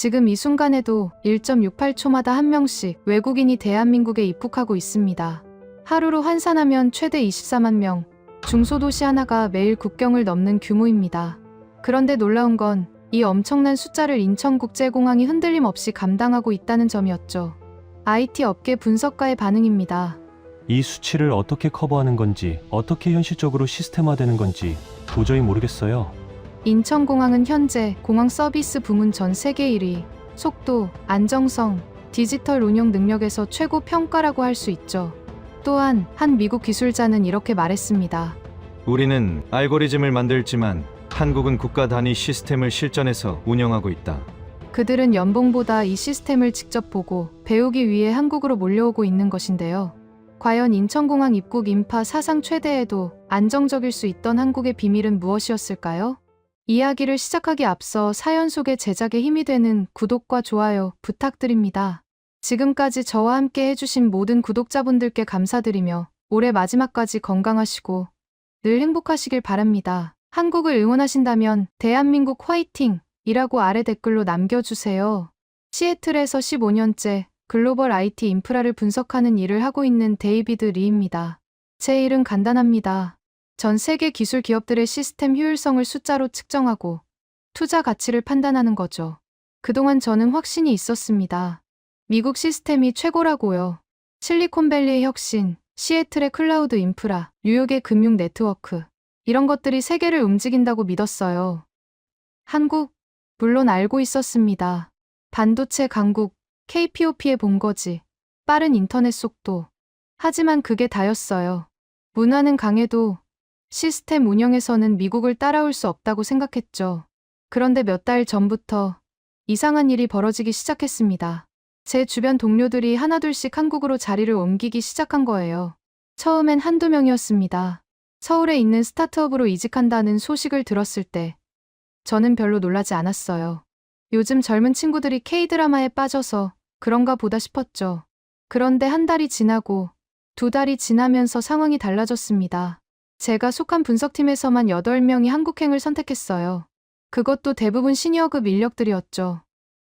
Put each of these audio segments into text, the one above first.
지금 이 순간에도 1.68초마다 한 명씩 외국인이 대한민국에 입국하고 있습니다. 하루로 환산하면 최대 24만 명, 중소도시 하나가 매일 국경을 넘는 규모입니다. 그런데 놀라운 건 이 엄청난 숫자를 인천국제공항이 흔들림 없이 감당하고 있다는 점이었죠. IT 업계 분석가의 반응입니다. 이 수치를 어떻게 커버하는 건지, 어떻게 현실적으로 시스템화되는 건지 도저히 모르겠어요. 인천공항은 현재 공항 서비스 부문 전 세계 1위, 속도, 안정성, 디지털 운영 능력에서 최고 평가라고 할 수 있죠. 또한 한 미국 기술자는 이렇게 말했습니다. 우리는 알고리즘을 만들지만 한국은 국가 단위 시스템을 실전에서 운영하고 있다. 그들은 연봉보다 이 시스템을 직접 보고 배우기 위해 한국으로 몰려오고 있는 것인데요. 과연 인천공항 입국 인파 사상 최대에도 안정적일 수 있던 한국의 비밀은 무엇이었을까요? 이야기를 시작하기 앞서 사연 속의 제작에 힘이 되는 구독과 좋아요 부탁드립니다. 지금까지 저와 함께 해주신 모든 구독자분들께 감사드리며 올해 마지막까지 건강하시고 늘 행복하시길 바랍니다. 한국을 응원하신다면 대한민국 화이팅! 이라고 아래 댓글로 남겨주세요. 시애틀에서 15년째 글로벌 IT 인프라를 분석하는 일을 하고 있는 데이비드 리입니다. 제 일은 간단합니다. 전 세계 기술 기업들의 시스템 효율성을 숫자로 측정하고 투자 가치를 판단하는 거죠. 그동안 저는 확신이 있었습니다. 미국 시스템이 최고라고요. 실리콘밸리의 혁신, 시애틀의 클라우드 인프라, 뉴욕의 금융 네트워크, 이런 것들이 세계를 움직인다고 믿었어요. 한국, 물론 알고 있었습니다. 반도체 강국, KPOP의 본거지, 빠른 인터넷 속도. 하지만 그게 다였어요. 문화는 강해도 시스템 운영에서는 미국을 따라올 수 없다고 생각했죠. 그런데 몇 달 전부터 이상한 일이 벌어지기 시작했습니다. 제 주변 동료들이 하나둘씩 한국으로 자리를 옮기기 시작한 거예요. 처음엔 한두 명이었습니다. 서울에 있는 스타트업으로 이직한다는 소식을 들었을 때 저는 별로 놀라지 않았어요. 요즘 젊은 친구들이 K-드라마에 빠져서 그런가 보다 싶었죠. 그런데 한 달이 지나고 두 달이 지나면서 상황이 달라졌습니다. 제가 속한 분석팀에서만 8명이 한국행을 선택했어요. 그것도 대부분 시니어급 인력들이었죠.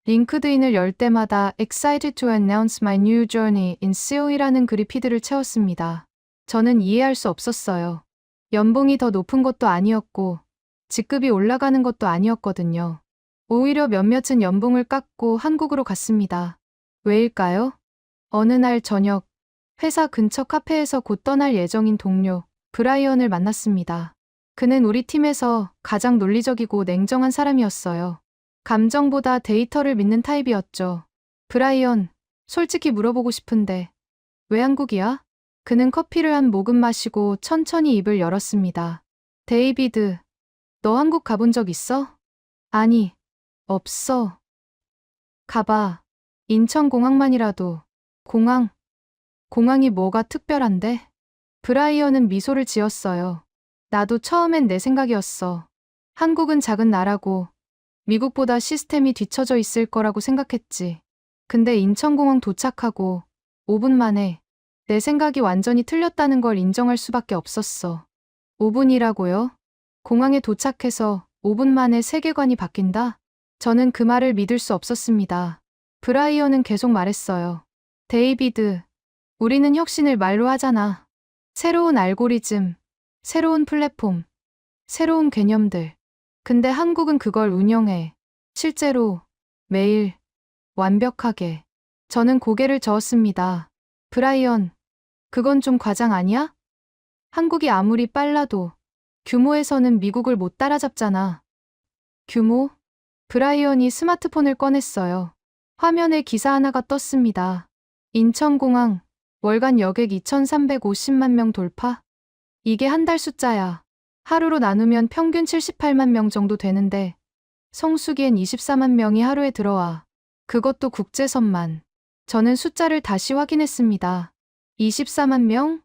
링크드인을 열 때마다 Excited to announce my new journey in COE라는 글이 피드를 채웠습니다. 저는 이해할 수 없었어요. 연봉이 더 높은 것도 아니었고 직급이 올라가는 것도 아니었거든요. 오히려 몇몇은 연봉을 깎고 한국으로 갔습니다. 왜일까요? 어느 날 저녁, 회사 근처 카페에서 곧 떠날 예정인 동료, 브라이언을 만났습니다. 그는 우리 팀에서 가장 논리적이고 냉정한 사람이었어요. 감정보다 데이터를 믿는 타입이었죠. 브라이언, 솔직히 물어보고 싶은데 왜 한국이야? 그는 커피를 한 모금 마시고 천천히 입을 열었습니다. 데이비드, 너 한국 가본 적 있어? 아니, 없어. 가봐. 인천공항만이라도. 공항이 뭐가 특별한데? 브라이언은 미소를 지었어요. 나도 처음엔 내 생각이었어. 한국은 작은 나라고 미국보다 시스템이 뒤처져 있을 거라고 생각했지. 근데 인천공항 도착하고 5분 만에 내 생각이 완전히 틀렸다는 걸 인정할 수밖에 없었어. 5분이라고요? 공항에 도착해서 5분 만에 세계관이 바뀐다? 저는 그 말을 믿을 수 없었습니다. 브라이언은 계속 말했어요. 데이비드, 우리는 혁신을 말로 하잖아. 새로운 알고리즘, 새로운 플랫폼, 새로운 개념들. 근데 한국은 그걸 운영해. 실제로, 매일, 완벽하게. 저는 고개를 저었습니다. 브라이언, 그건 좀 과장 아니야? 한국이 아무리 빨라도 규모에서는 미국을 못 따라잡잖아. 규모? 브라이언이 스마트폰을 꺼냈어요. 화면에 기사 하나가 떴습니다. 인천공항, 월간 여객 2,350만 명 돌파? 이게 한 달 숫자야. 하루로 나누면 평균 78만 명 정도 되는데 성수기엔 24만 명이 하루에 들어와. 그것도 국제선만. 저는 숫자를 다시 확인했습니다. 24만 명?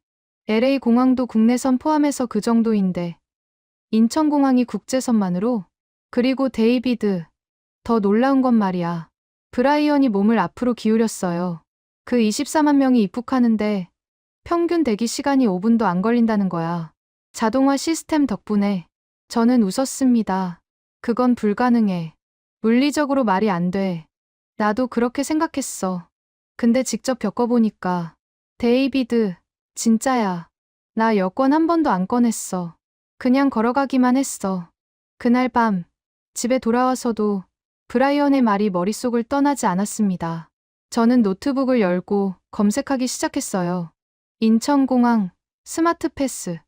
LA 공항도 국내선 포함해서 그 정도인데 인천공항이 국제선만으로? 그리고 데이비드, 더 놀라운 건 말이야. 브라이언이 몸을 앞으로 기울였어요. 그 24만 명이 입국하는데 평균 대기 시간이 5분도 안 걸린다는 거야. 자동화 시스템 덕분에. 저는 웃었습니다. 그건 불가능해. 물리적으로 말이 안 돼. 나도 그렇게 생각했어. 근데 직접 겪어보니까, 데이비드, 진짜야. 나 여권 한 번도 안 꺼냈어. 그냥 걸어가기만 했어. 그날 밤, 집에 돌아와서도 브라이언의 말이 머릿속을 떠나지 않았습니다. 저는 노트북을 열고 검색하기 시작했어요. 인천공항, 스마트 패스,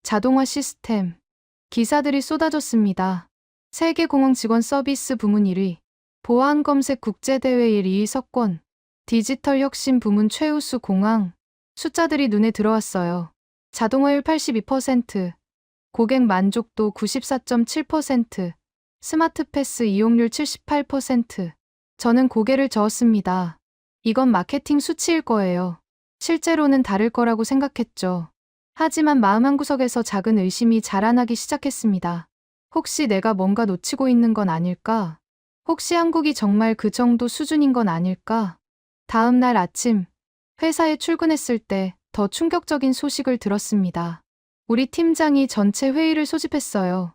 자동화 시스템, 기사들이 쏟아졌습니다. 세계공항 직원 서비스 부문 1위, 보안 검색 국제대회 1위 석권, 디지털 혁신 부문 최우수 공항, 숫자들이 눈에 들어왔어요. 자동화율 82%, 고객 만족도 94.7%, 스마트 패스 이용률 78%. 저는 고개를 저었습니다. 이건 마케팅 수치일 거예요. 실제로는 다를 거라고 생각했죠. 하지만 마음 한구석에서 작은 의심이 자라나기 시작했습니다. 혹시 내가 뭔가 놓치고 있는 건 아닐까? 혹시 한국이 정말 그 정도 수준인 건 아닐까? 다음 날 아침, 회사에 출근했을 때 더 충격적인 소식을 들었습니다. 우리 팀장이 전체 회의를 소집했어요.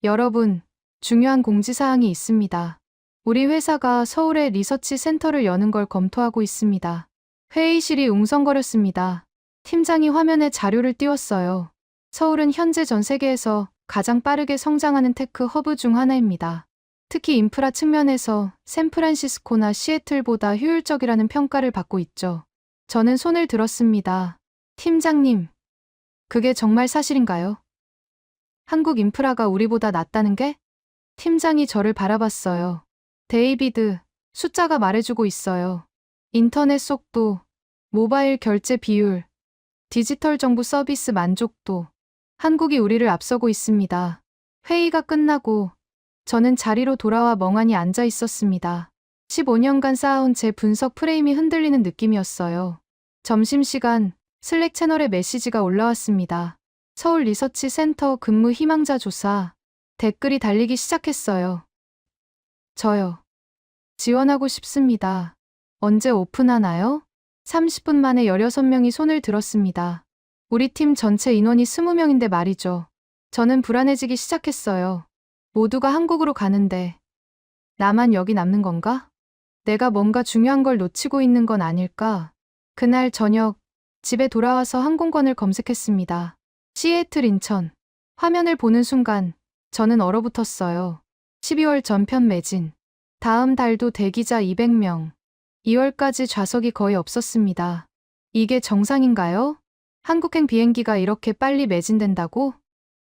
여러분, 중요한 공지사항이 있습니다. 우리 회사가 서울에 리서치 센터를 여는 걸 검토하고 있습니다. 회의실이 웅성거렸습니다. 팀장이 화면에 자료를 띄웠어요. 서울은 현재 전 세계에서 가장 빠르게 성장하는 테크 허브 중 하나입니다. 특히 인프라 측면에서 샌프란시스코나 시애틀보다 효율적이라는 평가를 받고 있죠. 저는 손을 들었습니다. 팀장님, 그게 정말 사실인가요? 한국 인프라가 우리보다 낫다는 게? 팀장이 저를 바라봤어요. 데이비드, 숫자가 말해주고 있어요. 인터넷 속도, 모바일 결제 비율, 디지털 정부 서비스 만족도, 한국이 우리를 앞서고 있습니다. 회의가 끝나고 저는 자리로 돌아와 멍하니 앉아 있었습니다. 15년간 쌓아온 제 분석 프레임이 흔들리는 느낌이었어요. 점심시간, 슬랙 채널에 메시지가 올라왔습니다. 서울 리서치 센터 근무 희망자 조사. 댓글이 달리기 시작했어요. 저요. 지원하고 싶습니다. 언제 오픈하나요? 30분 만에 16명이 손을 들었습니다. 우리 팀 전체 인원이 20명인데 말이죠. 저는 불안해지기 시작했어요. 모두가 한국으로 가는데 나만 여기 남는 건가? 내가 뭔가 중요한 걸 놓치고 있는 건 아닐까? 그날 저녁 집에 돌아와서 항공권을 검색했습니다. 시애틀 인천. 화면을 보는 순간 저는 얼어붙었어요. 12월 전편 매진. 다음 달도 대기자 200명. 2월까지 좌석이 거의 없었습니다. 이게 정상인가요? 한국행 비행기가 이렇게 빨리 매진된다고?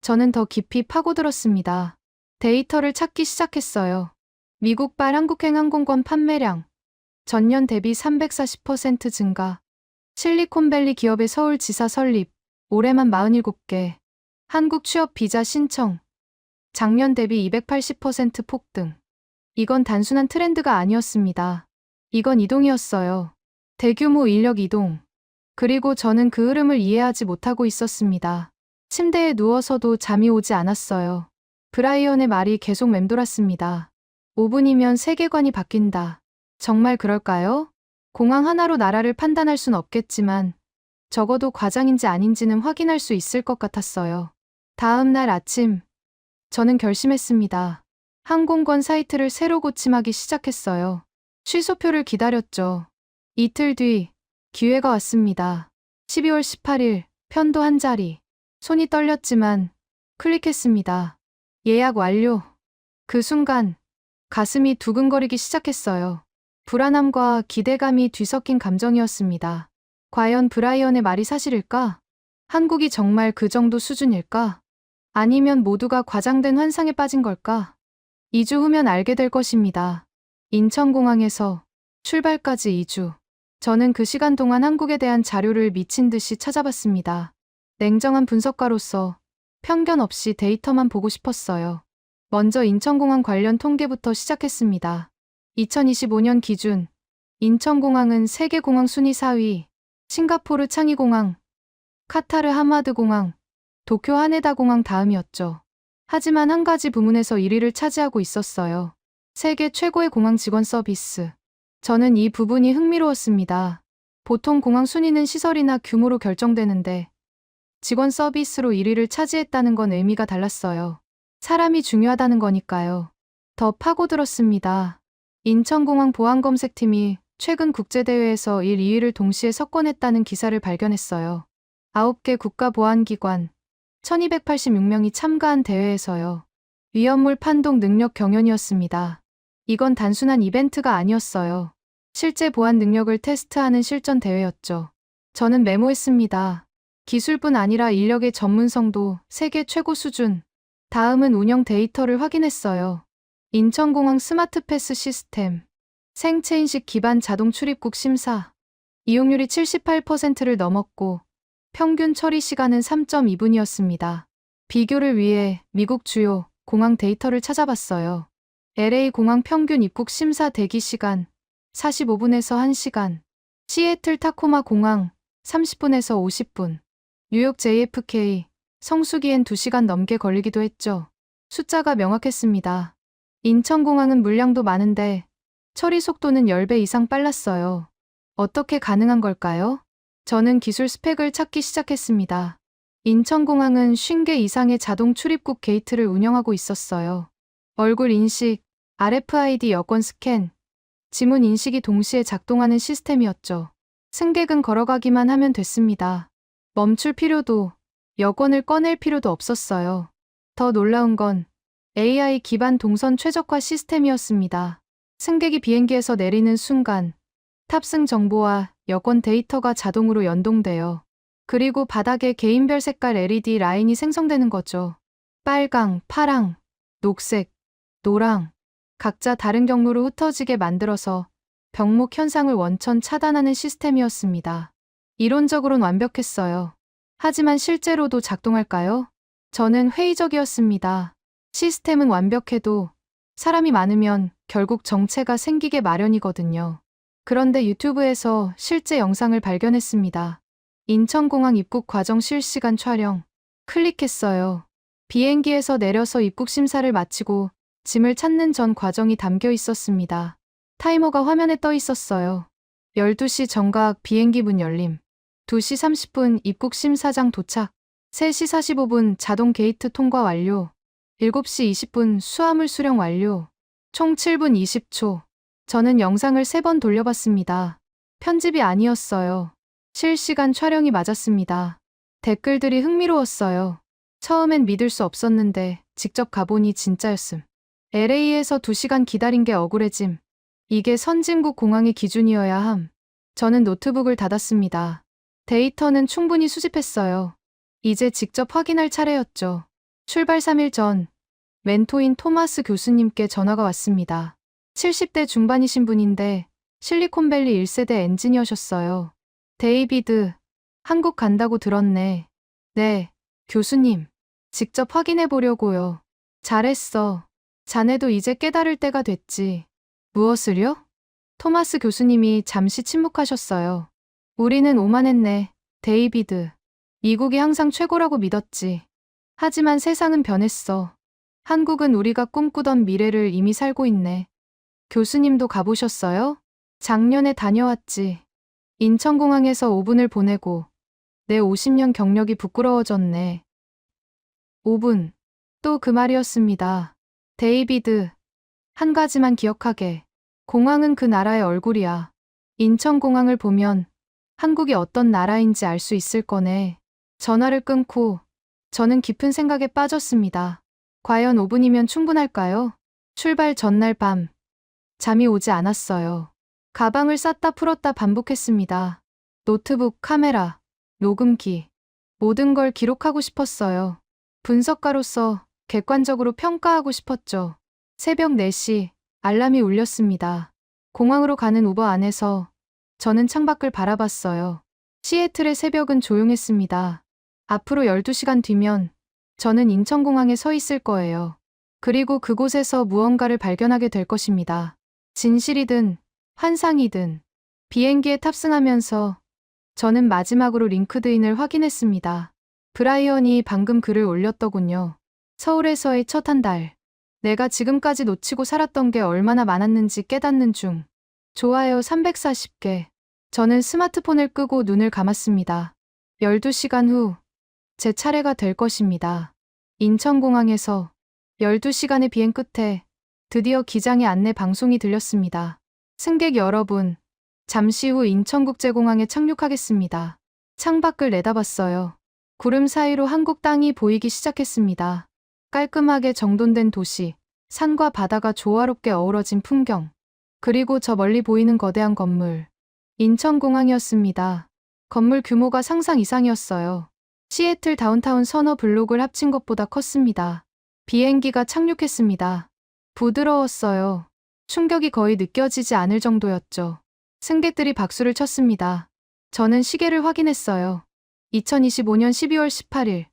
저는 더 깊이 파고들었습니다. 데이터를 찾기 시작했어요. 미국발 한국행 항공권 판매량. 전년 대비 340% 증가. 실리콘밸리 기업의 서울 지사 설립. 올해만 47개. 한국 취업 비자 신청. 작년 대비 280% 폭등. 이건 단순한 트렌드가 아니었습니다. 이건 이동이었어요. 대규모 인력 이동. 그리고 저는 그 흐름을 이해하지 못하고 있었습니다. 침대에 누워서도 잠이 오지 않았어요. 브라이언의 말이 계속 맴돌았습니다. 5분이면 세계관이 바뀐다. 정말 그럴까요? 공항 하나로 나라를 판단할 순 없겠지만 적어도 과장인지 아닌지는 확인할 수 있을 것 같았어요. 다음 날 아침, 저는 결심했습니다. 항공권 사이트를 새로 고침하기 시작했어요. 취소표를 기다렸죠. 이틀 뒤, 기회가 왔습니다. 12월 18일, 편도 한 자리. 손이 떨렸지만 클릭했습니다. 예약 완료. 그 순간 가슴이 두근거리기 시작했어요. 불안함과 기대감이 뒤섞인 감정이었습니다. 과연 브라이언의 말이 사실일까? 한국이 정말 그 정도 수준일까? 아니면 모두가 과장된 환상에 빠진 걸까? 2주 후면 알게 될 것입니다. 인천공항에서 출발까지 2주. 저는 그 시간 동안 한국에 대한 자료를 미친 듯이 찾아봤습니다. 냉정한 분석가로서 편견 없이 데이터만 보고 싶었어요. 먼저 인천공항 관련 통계부터 시작했습니다. 2025년 기준, 인천공항은 세계공항 순위 4위, 싱가포르 창의공항, 카타르 하마드공항, 도쿄 하네다공항 다음이었죠. 하지만 한 가지 부문에서 1위를 차지하고 있었어요. 세계 최고의 공항 직원 서비스. 저는 이 부분이 흥미로웠습니다. 보통 공항 순위는 시설이나 규모로 결정되는데 직원 서비스로 1위를 차지했다는 건 의미가 달랐어요. 사람이 중요하다는 거니까요. 더 파고들었습니다. 인천공항 보안검색팀이 최근 국제대회에서 1, 2위를 동시에 석권했다는 기사를 발견했어요. 9개 국가보안기관 1286명이 참가한 대회에서요. 위험물 판독 능력 경연이었습니다. 이건 단순한 이벤트가 아니었어요. 실제 보안 능력을 테스트하는 실전 대회였죠. 저는 메모했습니다. 기술뿐 아니라 인력의 전문성도 세계 최고 수준. 다음은 운영 데이터를 확인했어요. 인천공항 스마트 패스 시스템, 생체인식 기반 자동 출입국 심사. 이용률이 78%를 넘었고 평균 처리 시간은 3.2분이었습니다. 비교를 위해 미국 주요 공항 데이터를 찾아봤어요. LA 공항 평균 입국 심사 대기 시간 45분에서 1시간, 시애틀 타코마 공항 30분에서 50분, 뉴욕 JFK 성수기엔 2시간 넘게 걸리기도 했죠. 숫자가 명확했습니다. 인천공항은 물량도 많은데 처리 속도는 10배 이상 빨랐어요. 어떻게 가능한 걸까요? 저는 기술 스펙을 찾기 시작했습니다. 인천공항은 50개 이상의 자동 출입국 게이트를 운영하고 있었어요. 얼굴 인식, RFID 여권 스캔, 지문 인식이 동시에 작동하는 시스템이었죠. 승객은 걸어가기만 하면 됐습니다. 멈출 필요도, 여권을 꺼낼 필요도 없었어요. 더 놀라운 건 AI 기반 동선 최적화 시스템이었습니다. 승객이 비행기에서 내리는 순간 탑승 정보와 여권 데이터가 자동으로 연동돼요. 그리고 바닥에 개인별 색깔 LED 라인이 생성되는 거죠. 빨강, 파랑, 녹색, 노랑. 각자 다른 경로로 흩어지게 만들어서 병목 현상을 원천 차단하는 시스템이었습니다. 이론적으로는 완벽했어요. 하지만 실제로도 작동할까요? 저는 회의적이었습니다. 시스템은 완벽해도 사람이 많으면 결국 정체가 생기게 마련이거든요. 그런데 유튜브에서 실제 영상을 발견했습니다. 인천공항 입국 과정 실시간 촬영. 클릭했어요. 비행기에서 내려서 입국 심사를 마치고 짐을 찾는 전 과정이 담겨 있었습니다. 타이머가 화면에 떠 있었어요. 12시 정각 비행기 문 열림. 2시 30분 입국 심사장 도착. 3시 45분 자동 게이트 통과 완료. 7시 20분 수화물 수령 완료. 총 7분 20초. 저는 영상을 3번 돌려봤습니다. 편집이 아니었어요. 실시간 촬영이 맞았습니다. 댓글들이 흥미로웠어요. 처음엔 믿을 수 없었는데 직접 가보니 진짜였음. LA에서 2시간 기다린 게 억울해짐. 이게 선진국 공항의 기준이어야 함. 저는 노트북을 닫았습니다. 데이터는 충분히 수집했어요. 이제 직접 확인할 차례였죠. 출발 3일 전 멘토인 토마스 교수님께 전화가 왔습니다. 70대 중반이신 분인데 실리콘밸리 1세대 엔지니어셨어요. 데이비드, 한국 간다고 들었네. 네, 교수님. 직접 확인해 보려고요. 잘했어. 자네도 이제 깨달을 때가 됐지. 무엇을요? 토마스 교수님이 잠시 침묵하셨어요. 우리는 오만했네, 데이비드. 미국이 항상 최고라고 믿었지. 하지만 세상은 변했어. 한국은 우리가 꿈꾸던 미래를 이미 살고 있네. 교수님도 가보셨어요? 작년에 다녀왔지. 인천공항에서 5분을 보내고 내 50년 경력이 부끄러워졌네. 5분. 또 그 말이었습니다. 데이비드. 한 가지만 기억하게. 공항은 그 나라의 얼굴이야. 인천공항을 보면 한국이 어떤 나라인지 알 수 있을 거네. 전화를 끊고 저는 깊은 생각에 빠졌습니다. 과연 5분이면 충분할까요? 출발 전날 밤. 잠이 오지 않았어요. 가방을 쌌다 풀었다 반복했습니다. 노트북, 카메라, 녹음기. 모든 걸 기록하고 싶었어요. 분석가로서 객관적으로 평가하고 싶었죠. 새벽 4시 알람이 울렸습니다. 공항으로 가는 우버 안에서 저는 창밖을 바라봤어요. 시애틀의 새벽은 조용했습니다. 앞으로 12시간 뒤면 저는 인천공항에 서 있을 거예요. 그리고 그곳에서 무언가를 발견하게 될 것입니다. 진실이든 환상이든. 비행기에 탑승하면서 저는 마지막으로 링크드인을 확인했습니다. 브라이언이 방금 글을 올렸더군요. 서울에서의 첫 한 달. 내가 지금까지 놓치고 살았던 게 얼마나 많았는지 깨닫는 중. 좋아요 340개. 저는 스마트폰을 끄고 눈을 감았습니다. 12시간 후 제 차례가 될 것입니다. 인천공항에서 12시간의 비행 끝에 드디어 기장의 안내 방송이 들렸습니다. 승객 여러분, 잠시 후 인천국제공항에 착륙하겠습니다. 창밖을 내다봤어요. 구름 사이로 한국 땅이 보이기 시작했습니다. 깔끔하게 정돈된 도시, 산과 바다가 조화롭게 어우러진 풍경, 그리고 저 멀리 보이는 거대한 건물. 인천공항이었습니다. 건물 규모가 상상 이상이었어요. 시애틀 다운타운 서너 블록을 합친 것보다 컸습니다. 비행기가 착륙했습니다. 부드러웠어요. 충격이 거의 느껴지지 않을 정도였죠. 승객들이 박수를 쳤습니다. 저는 시계를 확인했어요. 2025년 12월 18일,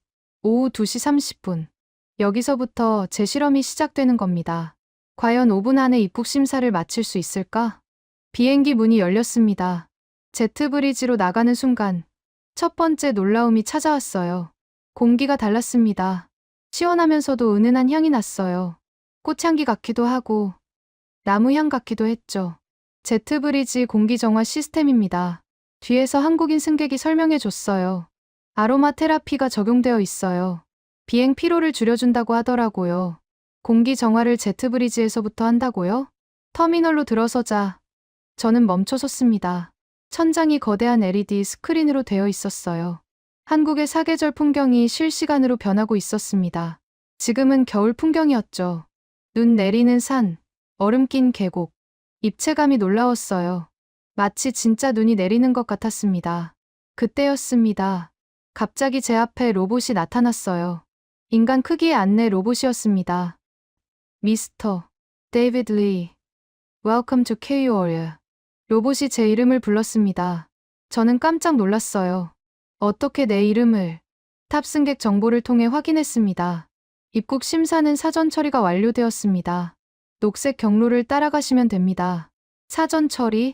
오후 2시 30분. 여기서부터 제 실험이 시작되는 겁니다. 과연 5분 안에 입국 심사를 마칠 수 있을까? 비행기 문이 열렸습니다. 제트 브리지로 나가는 순간 첫 번째 놀라움이 찾아왔어요. 공기가 달랐습니다. 시원하면서도 은은한 향이 났어요. 꽃향기 같기도 하고 나무향 같기도 했죠. 제트 브리지 공기 정화 시스템입니다. 뒤에서 한국인 승객이 설명해 줬어요. 아로마 테라피가 적용되어 있어요. 비행 피로를 줄여준다고 하더라고요. 공기 정화를 제트 브리지에서부터 한다고요? 터미널로 들어서자 저는 멈춰섰습니다. 천장이 거대한 LED 스크린으로 되어 있었어요. 한국의 사계절 풍경이 실시간으로 변하고 있었습니다. 지금은 겨울 풍경이었죠. 눈 내리는 산, 얼음 낀 계곡. 입체감이 놀라웠어요. 마치 진짜 눈이 내리는 것 같았습니다. 그때였습니다. 갑자기 제 앞에 로봇이 나타났어요. 인간 크기의 안내 로봇이었습니다. 미스터 데이비드 리, Welcome to KOR. 로봇이 제 이름을 불렀습니다. 저는 깜짝 놀랐어요. 어떻게 내 이름을 탑승객 정보를 통해 확인했습니다. 입국 심사는 사전 처리가 완료되었습니다. 녹색 경로를 따라가시면 됩니다. 사전 처리?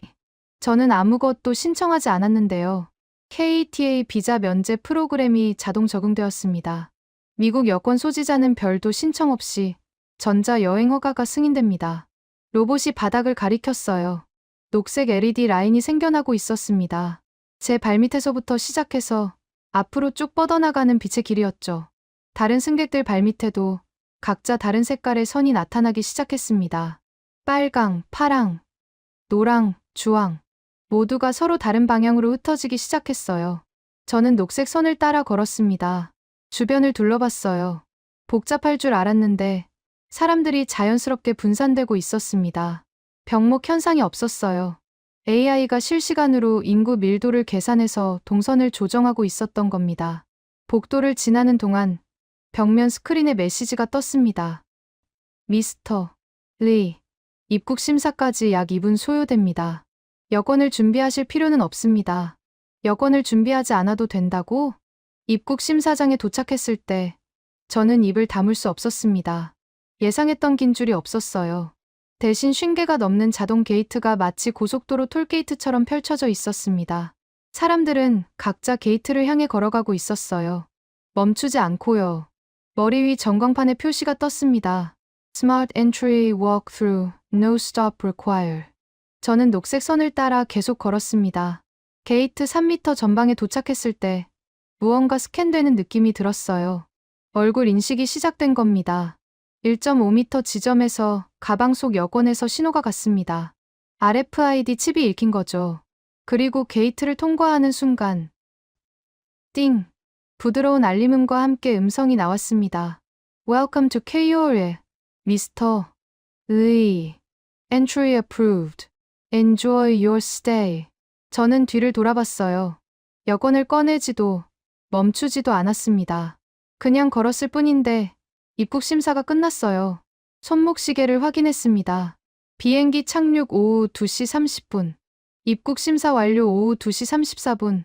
저는 아무것도 신청하지 않았는데요. KTA 비자 면제 프로그램이 자동 적용되었습니다. 미국 여권 소지자는 별도 신청 없이 전자 여행 허가가 승인됩니다. 로봇이 바닥을 가리켰어요. 녹색 LED 라인이 생겨나고 있었습니다. 제 발밑에서부터 시작해서 앞으로 쭉 뻗어나가는 빛의 길이었죠. 다른 승객들 발밑에도 각자 다른 색깔의 선이 나타나기 시작했습니다. 빨강, 파랑, 노랑, 주황. 모두가 서로 다른 방향으로 흩어지기 시작했어요. 저는 녹색 선을 따라 걸었습니다. 주변을 둘러봤어요. 복잡할 줄 알았는데 사람들이 자연스럽게 분산되고 있었습니다. 병목 현상이 없었어요. AI가 실시간으로 인구 밀도를 계산해서 동선을 조정하고 있었던 겁니다. 복도를 지나는 동안 벽면 스크린에 메시지가 떴습니다. 미스터 리, 입국 심사까지 약 2분 소요됩니다. 여권을 준비하실 필요는 없습니다. 여권을 준비하지 않아도 된다고? 입국 심사장에 도착했을 때 저는 입을 다물 수 없었습니다. 예상했던 긴 줄이 없었어요. 대신 50개가 넘는 자동 게이트가 마치 고속도로 톨게이트처럼 펼쳐져 있었습니다. 사람들은 각자 게이트를 향해 걸어가고 있었어요. 멈추지 않고요. 머리 위 전광판에 표시가 떴습니다. Smart Entry Walk-through, No Stop Required. 저는 녹색 선을 따라 계속 걸었습니다. 게이트 3m 전방에 도착했을 때 무언가 스캔되는 느낌이 들었어요. 얼굴 인식이 시작된 겁니다. 1.5m 지점에서 가방 속 여권에서 신호가 갔습니다. RFID 칩이 읽힌 거죠. 그리고 게이트를 통과하는 순간 띵! 부드러운 알림음과 함께 음성이 나왔습니다. Welcome to KOR, Mr. Lee. Entry approved. Enjoy your stay. 저는 뒤를 돌아봤어요. 여권을 꺼내지도 멈추지도 않았습니다. 그냥 걸었을 뿐인데 입국 심사가 끝났어요. 손목 시계를 확인했습니다. 비행기 착륙 오후 2시 30분. 입국 심사 완료 오후 2시 34분.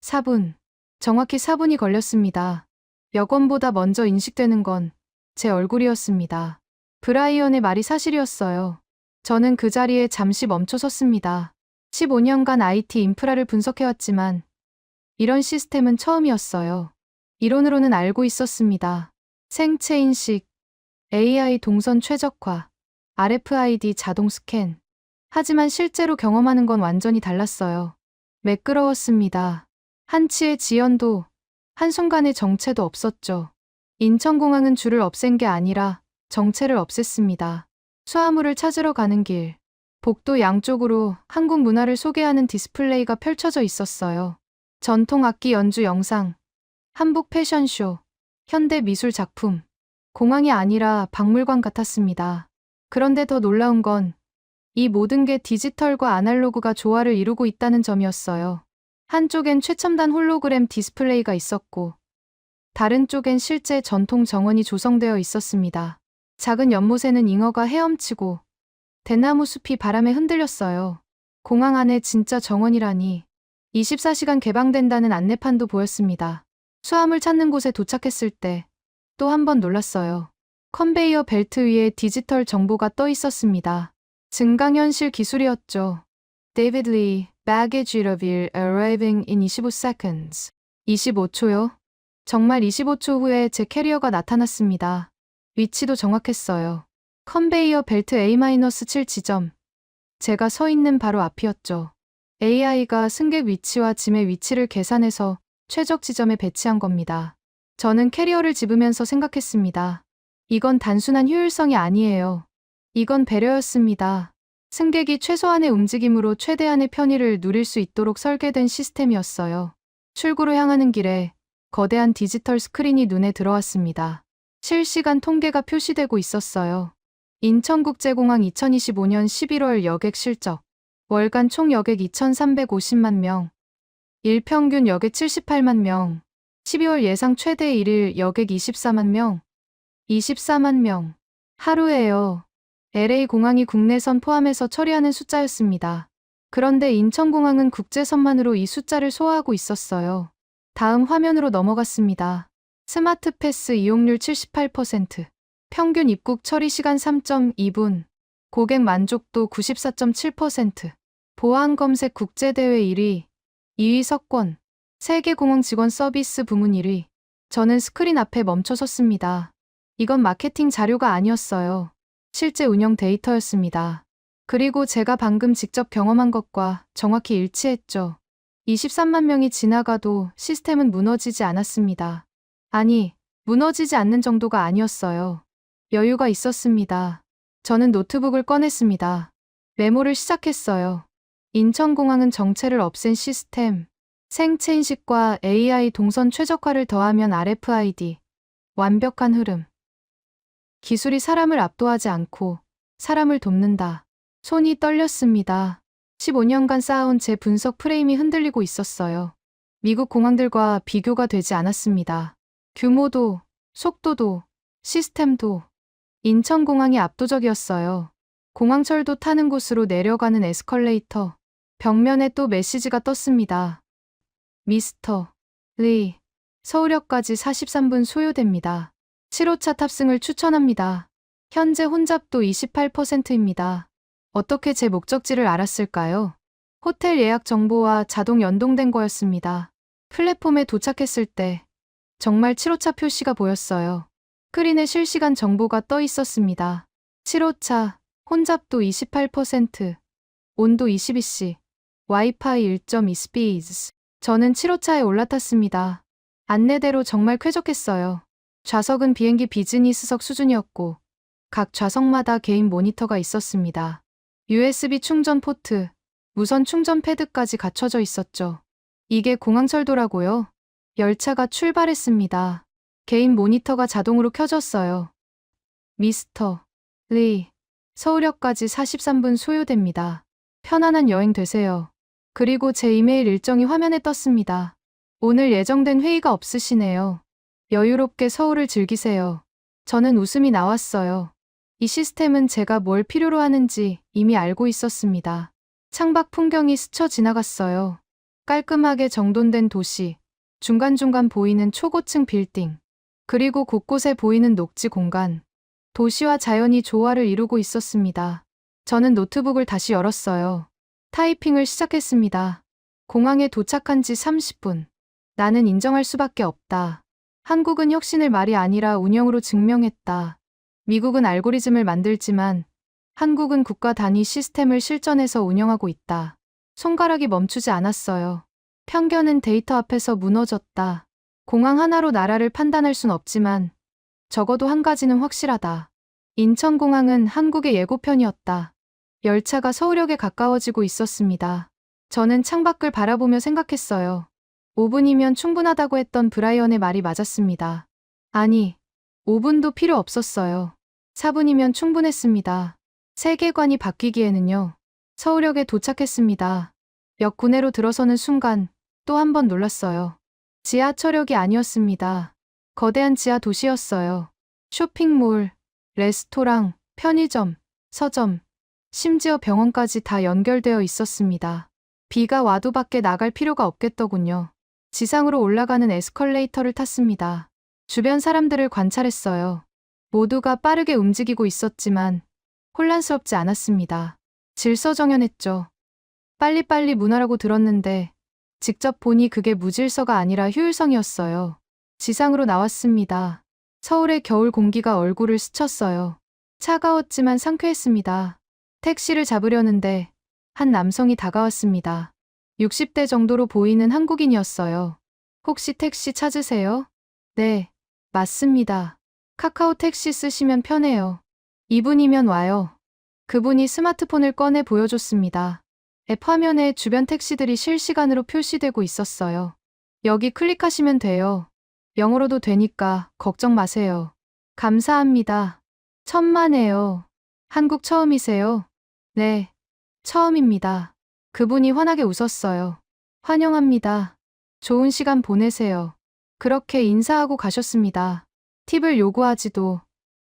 4분. 정확히 4분이 걸렸습니다. 여권보다 먼저 인식되는 건 제 얼굴이었습니다. 브라이언의 말이 사실이었어요. 저는 그 자리에 잠시 멈춰 섰습니다. 15년간 IT 인프라를 분석해왔지만 이런 시스템은 처음이었어요. 이론으로는 알고 있었습니다. 생체 인식, AI 동선 최적화, RFID 자동 스캔. 하지만 실제로 경험하는 건 완전히 달랐어요. 매끄러웠습니다. 한치의 지연도, 한순간의 정체도 없었죠. 인천공항은 줄을 없앤 게 아니라 정체를 없앴습니다. 수화물을 찾으러 가는 길. 복도 양쪽으로 한국 문화를 소개하는 디스플레이가 펼쳐져 있었어요. 전통 악기 연주 영상, 한복 패션쇼, 현대 미술 작품. 공항이 아니라 박물관 같았습니다. 그런데 더 놀라운 건 이 모든 게 디지털과 아날로그가 조화를 이루고 있다는 점이었어요. 한쪽엔 최첨단 홀로그램 디스플레이가 있었고, 다른 쪽엔 실제 전통 정원이 조성되어 있었습니다. 작은 연못에는 잉어가 헤엄치고, 대나무 숲이 바람에 흔들렸어요. 공항 안에 진짜 정원이라니. 24시간 개방된다는 안내판도 보였습니다. 수화물 찾는 곳에 도착했을 때 또 한 번 놀랐어요. 컨베이어 벨트 위에 디지털 정보가 떠 있었습니다. 증강현실 기술이었죠. David Lee, baggage reveal arriving in 25 seconds. 25초요? 정말 25초 후에 제 캐리어가 나타났습니다. 위치도 정확했어요. 컨베이어 벨트 A-7 지점. 제가 서 있는 바로 앞이었죠. AI가 승객 위치와 짐의 위치를 계산해서 최적 지점에 배치한 겁니다. 저는 캐리어를 집으면서 생각했습니다. 이건 단순한 효율성이 아니에요. 이건 배려였습니다. 승객이 최소한의 움직임으로 최대한의 편의를 누릴 수 있도록 설계된 시스템이었어요. 출구로 향하는 길에 거대한 디지털 스크린이 눈에 들어왔습니다. 실시간 통계가 표시되고 있었어요. 인천국제공항 2025년 11월 여객 실적. 월간 총 여객 2,350만 명. 일평균 여객 78만 명. 12월 예상 최대 일일 여객 24만 명. 24만 명. 하루에요. LA 공항이 국내선 포함해서 처리하는 숫자였습니다. 그런데 인천공항은 국제선만으로 이 숫자를 소화하고 있었어요. 다음 화면으로 넘어갔습니다. 스마트 패스 이용률 78%. 평균 입국 처리 시간 3.2분. 고객 만족도 94.7%. 보안 검색 국제대회 1위. 2위 석권. 세계공항 직원 서비스 부문 1위. 저는 스크린 앞에 멈춰 섰습니다. 이건 마케팅 자료가 아니었어요. 실제 운영 데이터였습니다. 그리고 제가 방금 직접 경험한 것과 정확히 일치했죠. 23만 명이 지나가도 시스템은 무너지지 않았습니다. 아니, 무너지지 않는 정도가 아니었어요. 여유가 있었습니다. 저는 노트북을 꺼냈습니다. 메모를 시작했어요. 인천공항은 정체를 없앤 시스템, 생체 인식과 AI 동선 최적화를 더하면 RFID, 완벽한 흐름. 기술이 사람을 압도하지 않고 사람을 돕는다. 손이 떨렸습니다. 15년간 쌓아온 제 분석 프레임이 흔들리고 있었어요. 미국 공항들과 비교가 되지 않았습니다. 규모도, 속도도, 시스템도. 인천공항이 압도적이었어요. 공항철도 타는 곳으로 내려가는 에스컬레이터. 벽면에 또 메시지가 떴습니다. 미스터 리, 서울역까지 43분 소요됩니다. 7호차 탑승을 추천합니다. 현재 혼잡도 28%입니다. 어떻게 제 목적지를 알았을까요? 호텔 예약 정보와 자동 연동된 거였습니다. 플랫폼에 도착했을 때 정말 7호차 표시가 보였어요. 스크린에 실시간 정보가 떠 있었습니다. 7호차, 혼잡도 28%, 온도 22씨, 와이파이 1.2 스피드. 저는 7호차에 올라탔습니다. 안내대로 정말 쾌적했어요. 좌석은 비행기 비즈니스석 수준이었고 각 좌석마다 개인 모니터가 있었습니다. USB 충전 포트, 무선 충전 패드까지 갖춰져 있었죠. 이게 공항철도라고요? 열차가 출발했습니다. 개인 모니터가 자동으로 켜졌어요. 미스터 리, 서울역까지 43분 소요됩니다. 편안한 여행 되세요. 그리고 제 이메일 일정이 화면에 떴습니다. 오늘 예정된 회의가 없으시네요. 여유롭게 서울을 즐기세요. 저는 웃음이 나왔어요. 이 시스템은 제가 뭘 필요로 하는지 이미 알고 있었습니다. 창밖 풍경이 스쳐 지나갔어요. 깔끔하게 정돈된 도시, 중간중간 보이는 초고층 빌딩, 그리고 곳곳에 보이는 녹지 공간. 도시와 자연이 조화를 이루고 있었습니다. 저는 노트북을 다시 열었어요. 타이핑을 시작했습니다. 공항에 도착한 지 30분. 나는 인정할 수밖에 없다. 한국은 혁신을 말이 아니라 운영으로 증명했다. 미국은 알고리즘을 만들지만 한국은 국가 단위 시스템을 실전에서 운영하고 있다. 손가락이 멈추지 않았어요. 편견은 데이터 앞에서 무너졌다. 공항 하나로 나라를 판단할 순 없지만 적어도 한 가지는 확실하다. 인천공항은 한국의 예고편이었다. 열차가 서울역에 가까워지고 있었습니다. 저는 창밖을 바라보며 생각했어요. 5분이면 충분하다고 했던 브라이언의 말이 맞았습니다. 아니, 5분도 필요 없었어요. 4분이면 충분했습니다. 세계관이 바뀌기에는요. 서울역에 도착했습니다. 역 구내로 들어서는 순간 또 한 번 놀랐어요. 지하철역이 아니었습니다. 거대한 지하 도시였어요. 쇼핑몰, 레스토랑, 편의점, 서점, 심지어 병원까지 다 연결되어 있었습니다. 비가 와도 밖에 나갈 필요가 없겠더군요. 지상으로 올라가는 에스컬레이터를 탔습니다. 주변 사람들을 관찰했어요. 모두가 빠르게 움직이고 있었지만 혼란스럽지 않았습니다. 질서정연했죠. 빨리빨리 문화라고 들었는데 직접 보니 그게 무질서가 아니라 효율성이었어요. 지상으로 나왔습니다. 서울의 겨울 공기가 얼굴을 스쳤어요. 차가웠지만 상쾌했습니다. 택시를 잡으려는데 한 남성이 다가왔습니다. 60대 정도로 보이는 한국인이었어요. 혹시 택시 찾으세요? 네, 맞습니다. 카카오 택시 쓰시면 편해요. 2분이면 와요. 그분이 스마트폰을 꺼내 보여줬습니다. 앱 화면에 주변 택시들이 실시간으로 표시되고 있었어요. 여기 클릭하시면 돼요. 영어로도 되니까 걱정 마세요. 감사합니다. 천만에요. 한국 처음이세요? 네, 처음입니다. 그분이 환하게 웃었어요. 환영합니다. 좋은 시간 보내세요. 그렇게 인사하고 가셨습니다. 팁을 요구하지도,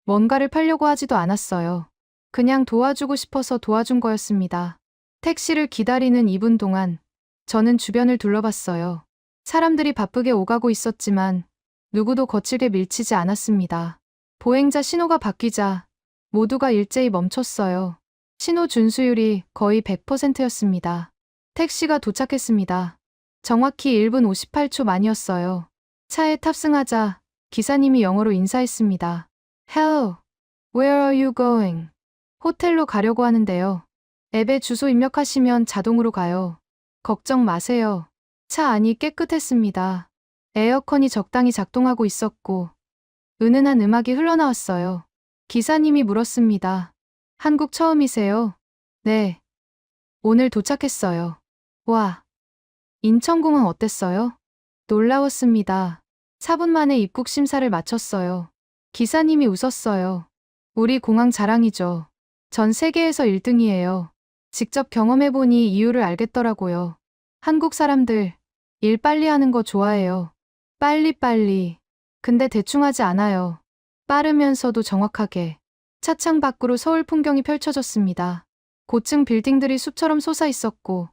뭔가를 팔려고 하지도 않았어요. 그냥 도와주고 싶어서 도와준 거였습니다. 택시를 기다리는 2분 동안 저는 주변을 둘러봤어요. 사람들이 바쁘게 오가고 있었지만 누구도 거칠게 밀치지 않았습니다. 보행자 신호가 바뀌자 모두가 일제히 멈췄어요. 신호 준수율이 거의 100%였습니다. 택시가 도착했습니다. 정확히 1분 58초 만이었어요. 차에 탑승하자 기사님이 영어로 인사했습니다. Hello, where are you going? 호텔로 가려고 하는데요. 앱에 주소 입력하시면 자동으로 가요. 걱정 마세요. 차 안이 깨끗했습니다. 에어컨이 적당히 작동하고 있었고 은은한 음악이 흘러나왔어요. 기사님이 물었습니다. 한국 처음이세요? 네. 오늘 도착했어요. 와. 인천공항 어땠어요? 놀라웠습니다. 4분 만에 입국 심사를 마쳤어요. 기사님이 웃었어요. 우리 공항 자랑이죠. 전 세계에서 1등이에요. 직접 경험해보니 이유를 알겠더라고요. 한국 사람들 일 빨리 하는 거 좋아해요. 빨리빨리. 근데 대충 하지 않아요. 빠르면서도 정확하게. 차창 밖으로 서울 풍경이 펼쳐졌습니다. 고층 빌딩들이 숲처럼 솟아 있었고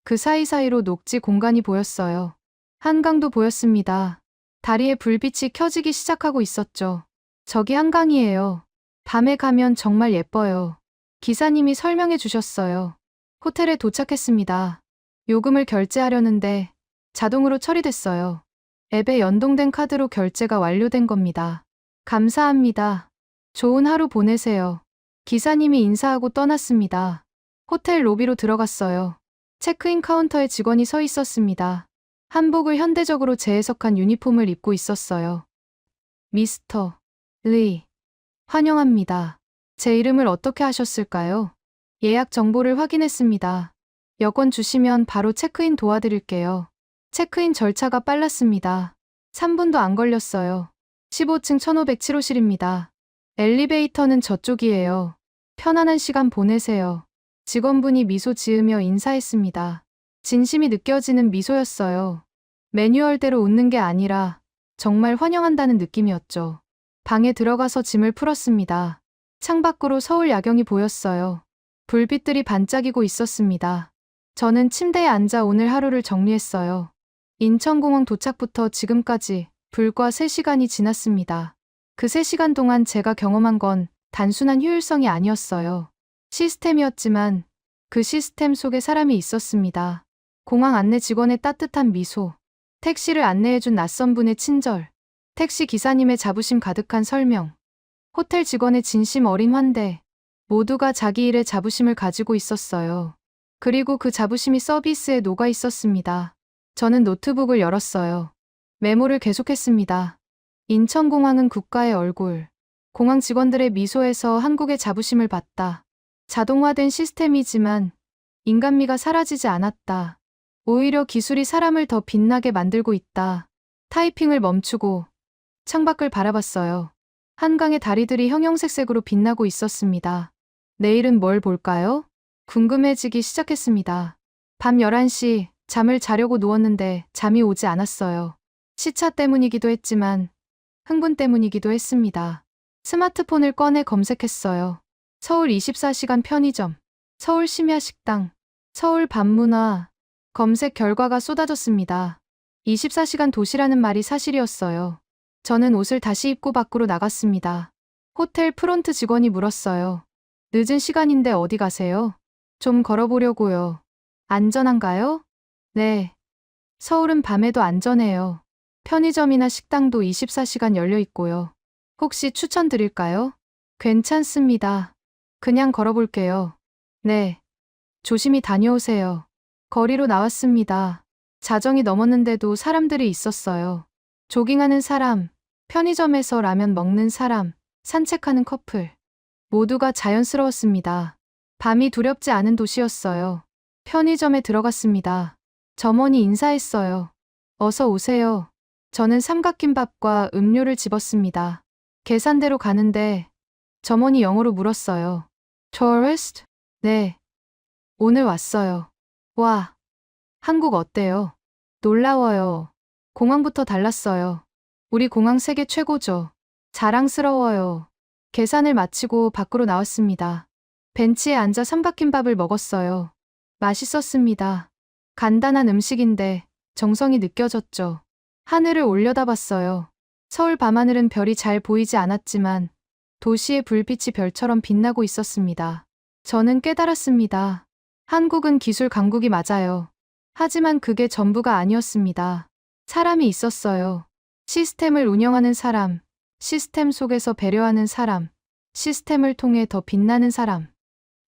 그 사이사이로 녹지 공간이 보였어요. 한강도 보였습니다. 다리에 불빛이 켜지기 시작하고 있었죠. 저기 한강이에요. 밤에 가면 정말 예뻐요. 기사님이 설명해 주셨어요. 호텔에 도착했습니다. 요금을 결제하려는데 자동으로 처리됐어요. 앱에 연동된 카드로 결제가 완료된 겁니다. 감사합니다. 좋은 하루 보내세요. 기사님이 인사하고 떠났습니다. 호텔 로비로 들어갔어요. 체크인 카운터에 직원이 서 있었습니다. 한복을 현대적으로 재해석한 유니폼을 입고 있었어요. 미스터 리, 환영합니다. 제 이름을 어떻게 하셨을까요? 예약 정보를 확인했습니다. 여권 주시면 바로 체크인 도와드릴게요. 체크인 절차가 빨랐습니다. 3분도 안 걸렸어요. 15층 1507호실입니다. 엘리베이터는 저쪽이에요. 편안한 시간 보내세요. 직원분이 미소 지으며 인사했습니다. 진심이 느껴지는 미소였어요. 매뉴얼대로 웃는 게 아니라 정말 환영한다는 느낌이었죠. 방에 들어가서 짐을 풀었습니다. 창밖으로 서울 야경이 보였어요. 불빛들이 반짝이고 있었습니다. 저는 침대에 앉아 오늘 하루를 정리했어요. 인천공항 도착부터 지금까지 불과 3시간이 지났습니다. 그 3시간 동안 제가 경험한 건 단순한 효율성이 아니었어요. 시스템이었지만 그 시스템 속에 사람이 있었습니다. 공항 안내 직원의 따뜻한 미소, 택시를 안내해준 낯선 분의 친절, 택시 기사님의 자부심 가득한 설명, 호텔 직원의 진심 어린 환대, 모두가 자기 일에 자부심을 가지고 있었어요. 그리고 그 자부심이 서비스에 녹아 있었습니다. 저는 노트북을 열었어요. 메모를 계속했습니다. 인천공항은 국가의 얼굴, 공항 직원들의 미소에서 한국의 자부심을 봤다. 자동화된 시스템이지만 인간미가 사라지지 않았다. 오히려 기술이 사람을 더 빛나게 만들고 있다. 타이핑을 멈추고 창밖을 바라봤어요. 한강의 다리들이 형형색색으로 빛나고 있었습니다. 내일은 뭘 볼까요? 궁금해지기 시작했습니다. 밤 11시 잠을 자려고 누웠는데 잠이 오지 않았어요. 시차 때문이기도 했지만 흥분 때문이기도 했습니다. 스마트폰을 꺼내 검색했어요. 서울 24시간 편의점, 서울 심야 식당, 서울 밤문화. 검색 결과가 쏟아졌습니다. 24시간 도시라는 말이 사실이었어요. 저는 옷을 다시 입고 밖으로 나갔습니다. 호텔 프론트 직원이 물었어요. 늦은 시간인데 어디 가세요? 좀 걸어보려고요. 안전한가요? 네. 서울은 밤에도 안전해요. 편의점이나 식당도 24시간 열려 있고요. 혹시 추천드릴까요? 괜찮습니다. 그냥 걸어볼게요. 네. 조심히 다녀오세요. 거리로 나왔습니다. 자정이 넘었는데도 사람들이 있었어요. 조깅하는 사람, 편의점에서 라면 먹는 사람, 산책하는 커플. 모두가 자연스러웠습니다. 밤이 두렵지 않은 도시였어요. 편의점에 들어갔습니다. 점원이 인사했어요. 어서 오세요. 저는 삼각김밥과 음료를 집었습니다. 계산대로 가는데 점원이 영어로 물었어요. Tourist? 네. 오늘 왔어요. 와. 한국 어때요? 놀라워요. 공항부터 달랐어요. 우리 공항 세계 최고죠. 자랑스러워요. 계산을 마치고 밖으로 나왔습니다. 벤치에 앉아 삼각김밥을 먹었어요. 맛있었습니다. 간단한 음식인데 정성이 느껴졌죠. 하늘을 올려다봤어요. 서울 밤하늘은 별이 잘 보이지 않았지만 도시의 불빛이 별처럼 빛나고 있었습니다. 저는 깨달았습니다. 한국은 기술 강국이 맞아요. 하지만 그게 전부가 아니었습니다. 사람이 있었어요. 시스템을 운영하는 사람, 시스템 속에서 배려하는 사람, 시스템을 통해 더 빛나는 사람.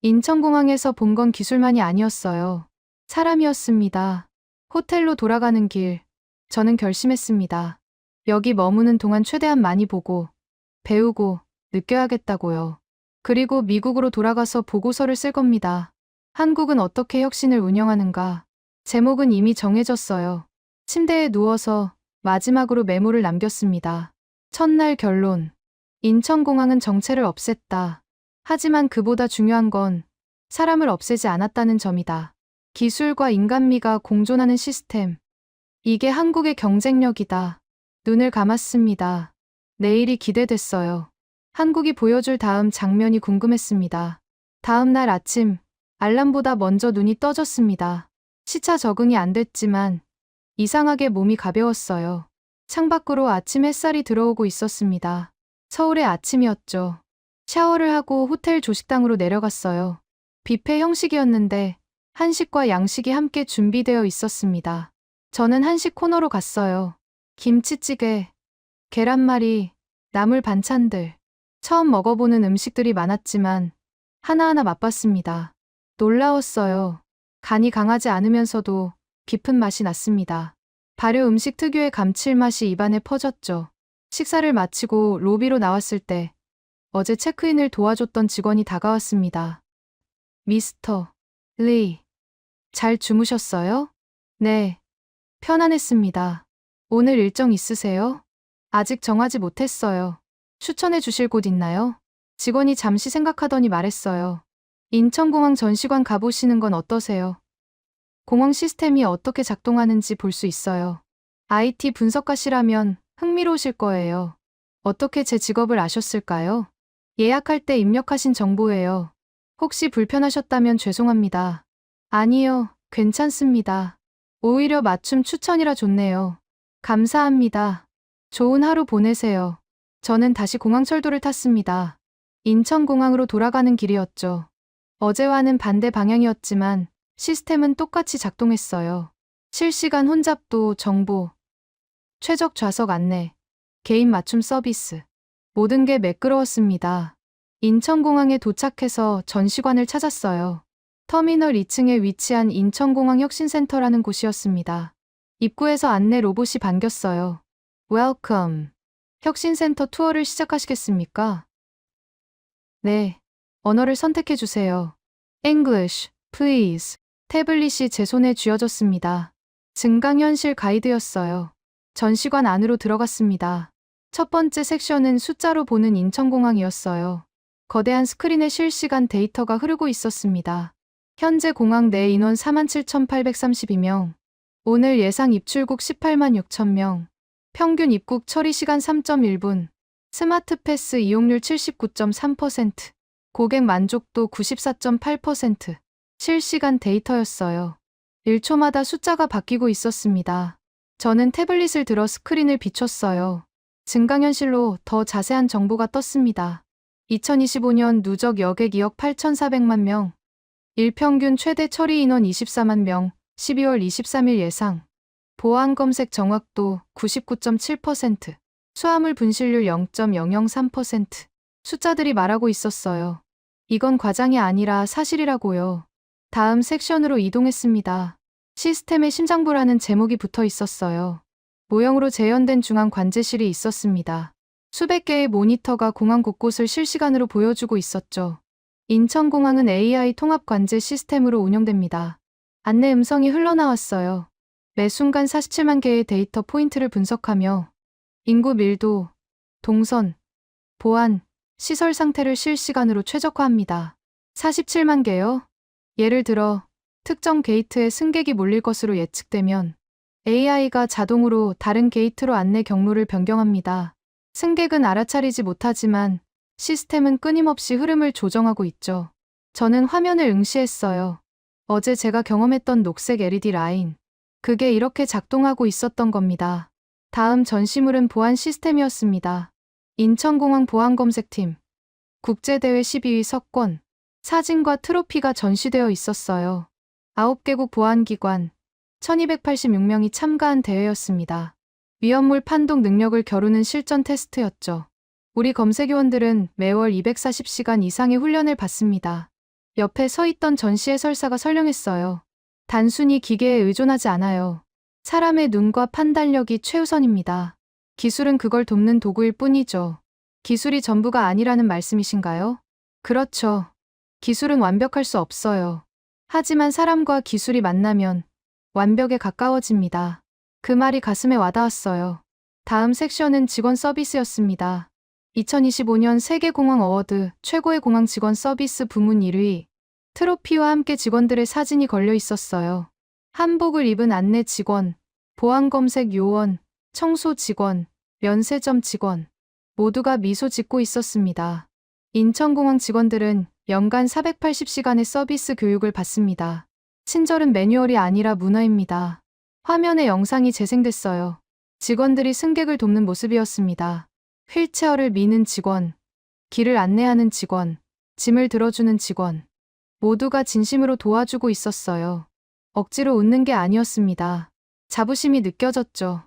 인천공항에서 본 건 기술만이 아니었어요. 사람이었습니다. 호텔로 돌아가는 길, 저는 결심했습니다. 여기 머무는 동안 최대한 많이 보고, 배우고, 느껴야겠다고요. 그리고 미국으로 돌아가서 보고서를 쓸 겁니다. 한국은 어떻게 혁신을 운영하는가. 제목은 이미 정해졌어요. 침대에 누워서 마지막으로 메모를 남겼습니다. 첫날 결론. 인천공항은 정체를 없앴다. 하지만 그보다 중요한 건 사람을 없애지 않았다는 점이다. 기술과 인간미가 공존하는 시스템. 이게 한국의 경쟁력이다. 눈을 감았습니다. 내일이 기대됐어요. 한국이 보여줄 다음 장면이 궁금했습니다. 다음 날 아침, 알람보다 먼저 눈이 떠졌습니다. 시차 적응이 안 됐지만 이상하게 몸이 가벼웠어요. 창밖으로 아침 햇살이 들어오고 있었습니다. 서울의 아침이었죠. 샤워를 하고 호텔 조식당으로 내려갔어요. 뷔페 형식이었는데 한식과 양식이 함께 준비되어 있었습니다. 저는 한식 코너로 갔어요. 김치찌개, 계란말이, 나물 반찬들. 처음 먹어보는 음식들이 많았지만 하나하나 맛봤습니다. 놀라웠어요. 간이 강하지 않으면서도 깊은 맛이 났습니다. 발효 음식 특유의 감칠맛이 입안에 퍼졌죠. 식사를 마치고 로비로 나왔을 때 어제 체크인을 도와줬던 직원이 다가왔습니다. 미스터 리, 잘 주무셨어요? 네. 편안했습니다. 오늘 일정 있으세요? 아직 정하지 못했어요. 추천해 주실 곳 있나요? 직원이 잠시 생각하더니 말했어요. 인천공항 전시관 가보시는 건 어떠세요? 공항 시스템이 어떻게 작동하는지 볼 수 있어요. IT 분석가시라면 흥미로우실 거예요. 어떻게 제 직업을 아셨을까요? 예약할 때 입력하신 정보예요. 혹시 불편하셨다면 죄송합니다. 아니요, 괜찮습니다. 오히려 맞춤 추천이라 좋네요. 감사합니다. 좋은 하루 보내세요. 저는 다시 공항철도를 탔습니다. 인천공항으로 돌아가는 길이었죠. 어제와는 반대 방향이었지만 시스템은 똑같이 작동했어요. 실시간 혼잡도 정보, 최적 좌석 안내, 개인 맞춤 서비스. 모든 게 매끄러웠습니다. 인천공항에 도착해서 전시관을 찾았어요. 터미널 2층에 위치한 인천공항 혁신센터라는 곳이었습니다. 입구에서 안내 로봇이 반겼어요. 웰컴. 혁신센터 투어를 시작하시겠습니까? 네. 언어를 선택해 주세요. English, please. 태블릿이 제 손에 쥐어졌습니다. 증강현실 가이드였어요. 전시관 안으로 들어갔습니다. 첫 번째 섹션은 숫자로 보는 인천공항이었어요. 거대한 스크린에 실시간 데이터가 흐르고 있었습니다. 현재 공항 내 인원 47,832명, 오늘 예상 입출국 18만 6천 명, 평균 입국 처리 시간 3.1분, 스마트 패스 이용률 79.3%, 고객 만족도 94.8%, 실시간 데이터였어요. 1초마다 숫자가 바뀌고 있었습니다. 저는 태블릿을 들어 스크린을 비췄어요. 증강현실로 더 자세한 정보가 떴습니다. 2025년 누적 여객 2억 8,400만 명, 일평균 최대 처리 인원 24만 명, 12월 23일 예상, 보안 검색 정확도 99.7%, 수화물 분실률 0.003%, 숫자들이 말하고 있었어요. 이건 과장이 아니라 사실이라고요. 다음 섹션으로 이동했습니다. 시스템에 심장부라는 제목이 붙어 있었어요. 모형으로 재현된 중앙 관제실이 있었습니다. 수백 개의 모니터가 공항 곳곳을 실시간으로 보여주고 있었죠. 인천공항은 AI 통합 관제 시스템으로 운영됩니다. 안내 음성이 흘러나왔어요. 매 순간 47만 개의 데이터 포인트를 분석하며 인구 밀도, 동선, 보안, 시설 상태를 실시간으로 최적화합니다. 47만 개요? 예를 들어 특정 게이트에 승객이 몰릴 것으로 예측되면 AI가 자동으로 다른 게이트로 안내 경로를 변경합니다. 승객은 알아차리지 못하지만 시스템은 끊임없이 흐름을 조정하고 있죠. 저는 화면을 응시했어요. 어제 제가 경험했던 녹색 LED 라인. 그게 이렇게 작동하고 있었던 겁니다. 다음 전시물은 보안 시스템이었습니다. 인천공항 보안검색팀. 국제대회 12위 석권. 사진과 트로피가 전시되어 있었어요. 9개국 보안기관, 1286명이 참가한 대회였습니다. 위험물 판독 능력을 겨루는 실전 테스트였죠. 우리 검색요원들은 매월 240시간 이상의 훈련을 받습니다. 옆에 서 있던 전시 해설사가 설명했어요. 단순히 기계에 의존하지 않아요. 사람의 눈과 판단력이 최우선입니다. 기술은 그걸 돕는 도구일 뿐이죠. 기술이 전부가 아니라는 말씀이신가요? 그렇죠. 기술은 완벽할 수 없어요. 하지만 사람과 기술이 만나면 완벽에 가까워집니다. 그 말이 가슴에 와닿았어요. 다음 섹션은 직원 서비스였습니다. 2025년 세계공항 어워드 최고의 공항 직원 서비스 부문 1위. 트로피와 함께 직원들의 사진이 걸려 있었어요. 한복을 입은 안내 직원, 보안검색 요원, 청소 직원, 면세점 직원. 모두가 미소 짓고 있었습니다. 인천공항 직원들은 연간 480시간의 서비스 교육을 받습니다. 친절은 매뉴얼이 아니라 문화입니다. 화면에 영상이 재생됐어요. 직원들이 승객을 돕는 모습이었습니다. 휠체어를 미는 직원, 길을 안내하는 직원, 짐을 들어주는 직원. 모두가 진심으로 도와주고 있었어요. 억지로 웃는 게 아니었습니다. 자부심이 느껴졌죠.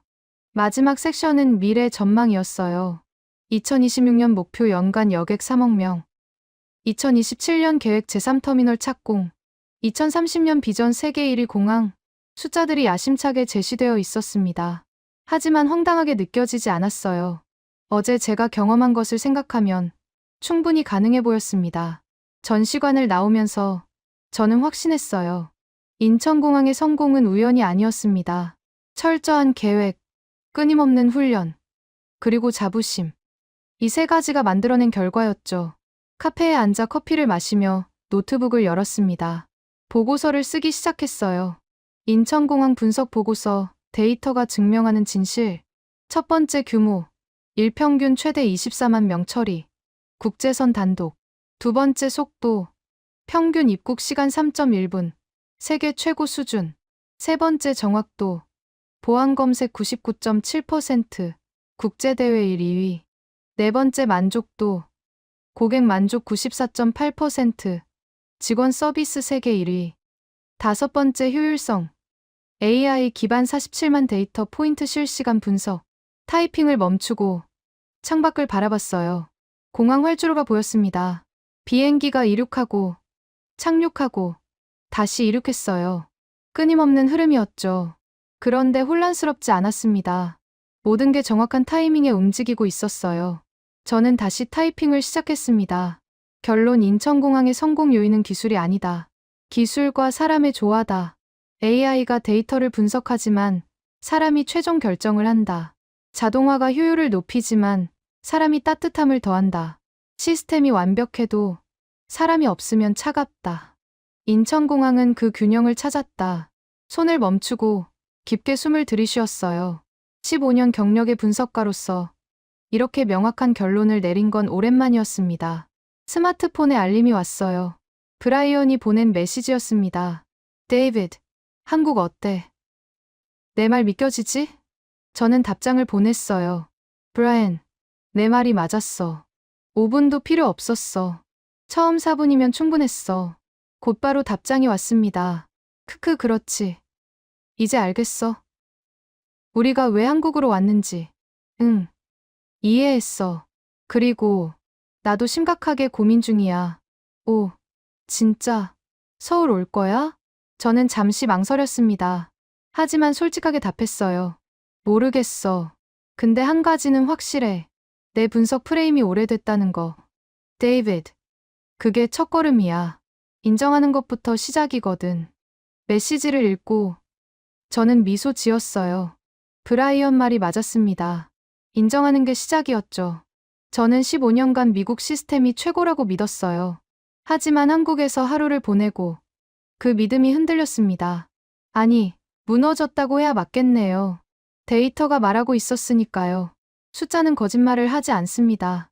마지막 섹션은 미래 전망이었어요. 2026년 목표 연간 여객 3억 명. 2027년 계획 제3터미널 착공. 2030년 비전 세계 1위 공항. 숫자들이 야심차게 제시되어 있었습니다. 하지만 황당하게 느껴지지 않았어요. 어제 제가 경험한 것을 생각하면 충분히 가능해 보였습니다. 전시관을 나오면서 저는 확신했어요. 인천공항의 성공은 우연이 아니었습니다. 철저한 계획, 끊임없는 훈련, 그리고 자부심. 이 세 가지가 만들어낸 결과였죠. 카페에 앉아 커피를 마시며 노트북을 열었습니다. 보고서를 쓰기 시작했어요. 인천공항 분석 보고서, 데이터가 증명하는 진실. 첫 번째 규모, 일평균 최대 24만 명 처리. 국제선 단독. 두 번째 속도, 평균 입국 시간 3.1분. 세계 최고 수준. 세 번째 정확도, 보안 검색 99.7%. 국제대회 1위. 네 번째 만족도, 고객 만족 94.8%. 직원 서비스 세계 1위. 다섯 번째 효율성, AI 기반 47만 데이터 포인트 실시간 분석. 타이핑을 멈추고 창밖을 바라봤어요. 공항 활주로가 보였습니다. 비행기가 이륙하고 착륙하고 다시 이륙했어요. 끊임없는 흐름이었죠. 그런데 혼란스럽지 않았습니다. 모든 게 정확한 타이밍에 움직이고 있었어요. 저는 다시 타이핑을 시작했습니다. 결론 인천공항의 성공 요인은 기술이 아니다. 기술과 사람의 조화다. AI가 데이터를 분석하지만 사람이 최종 결정을 한다. 자동화가 효율을 높이지만 사람이 따뜻함을 더한다. 시스템이 완벽해도 사람이 없으면 차갑다. 인천공항은 그 균형을 찾았다. 손을 멈추고 깊게 숨을 들이쉬었어요. 15년 경력의 분석가로서 이렇게 명확한 결론을 내린 건 오랜만이었습니다. 스마트폰에 알림이 왔어요. 브라이언이 보낸 메시지였습니다. 데이비드, 한국 어때? 내 말 믿겨지지? 저는 답장을 보냈어요. 브라이언, 내 말이 맞았어. 5분도 필요 없었어. 처음 4분이면 충분했어. 곧바로 답장이 왔습니다. 크크, 그렇지. 이제 알겠어. 우리가 왜 한국으로 왔는지. 응. 이해했어. 그리고 나도 심각하게 고민 중이야. 오, 진짜 서울 올 거야? 저는 잠시 망설였습니다. 하지만 솔직하게 답했어요. 모르겠어. 근데 한 가지는 확실해. 내 분석 프레임이 오래됐다는 거. 데이비드, 그게 첫걸음이야. 인정하는 것부터 시작이거든. 메시지를 읽고 저는 미소 지었어요. 브라이언 말이 맞았습니다. 인정하는 게 시작이었죠. 저는 15년간 미국 시스템이 최고라고 믿었어요. 하지만 한국에서 하루를 보내고 그 믿음이 흔들렸습니다. 아니, 무너졌다고 해야 맞겠네요. 데이터가 말하고 있었으니까요. 숫자는 거짓말을 하지 않습니다.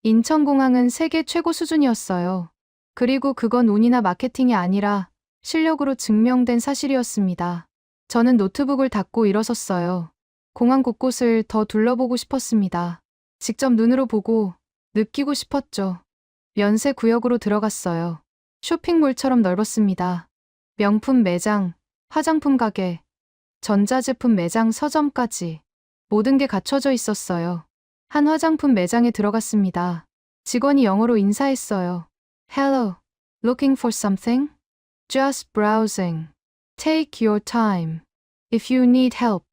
인천공항은 세계 최고 수준이었어요. 그리고 그건 운이나 마케팅이 아니라 실력으로 증명된 사실이었습니다. 저는 노트북을 닫고 일어섰어요. 공항 곳곳을 더 둘러보고 싶었습니다. 직접 눈으로 보고 느끼고 싶었죠. 면세 구역으로 들어갔어요. 쇼핑몰처럼 넓었습니다. 명품 매장, 화장품 가게, 전자제품 매장, 서점까지 모든 게 갖춰져 있었어요. 한 화장품 매장에 들어갔습니다. 직원이 영어로 인사했어요. Hello, looking for something? Just browsing. Take your time. If you need help,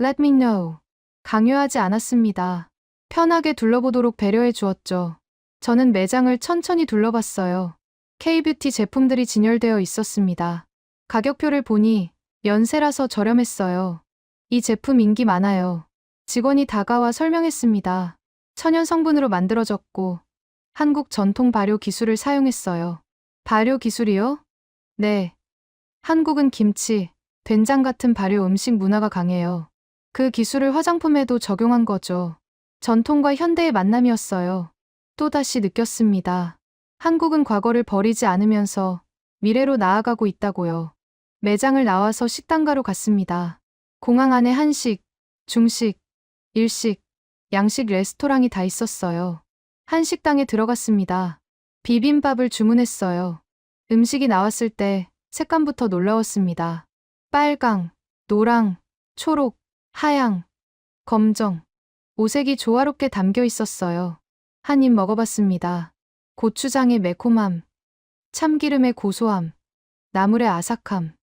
let me know. 강요하지 않았습니다. 편하게 둘러보도록 배려해 주었죠. 저는 매장을 천천히 둘러봤어요. K-뷰티 제품들이 진열되어 있었습니다. 가격표를 보니 연세라서 저렴했어요. 이 제품 인기 많아요. 직원이 다가와 설명했습니다. 천연 성분으로 만들어졌고 한국 전통 발효 기술을 사용했어요. 발효 기술이요? 네. 한국은 김치, 된장 같은 발효 음식 문화가 강해요. 그 기술을 화장품에도 적용한 거죠. 전통과 현대의 만남이었어요. 또다시 느꼈습니다. 한국은 과거를 버리지 않으면서 미래로 나아가고 있다고요. 매장을 나와서 식당가로 갔습니다. 공항 안에 한식, 중식, 일식, 양식 레스토랑이 다 있었어요. 한식당에 들어갔습니다. 비빔밥을 주문했어요. 음식이 나왔을 때 색감부터 놀라웠습니다. 빨강, 노랑, 초록, 하양, 검정. 오색이 조화롭게 담겨 있었어요. 한 입 먹어봤습니다. 고추장의 매콤함, 참기름의 고소함, 나물의 아삭함.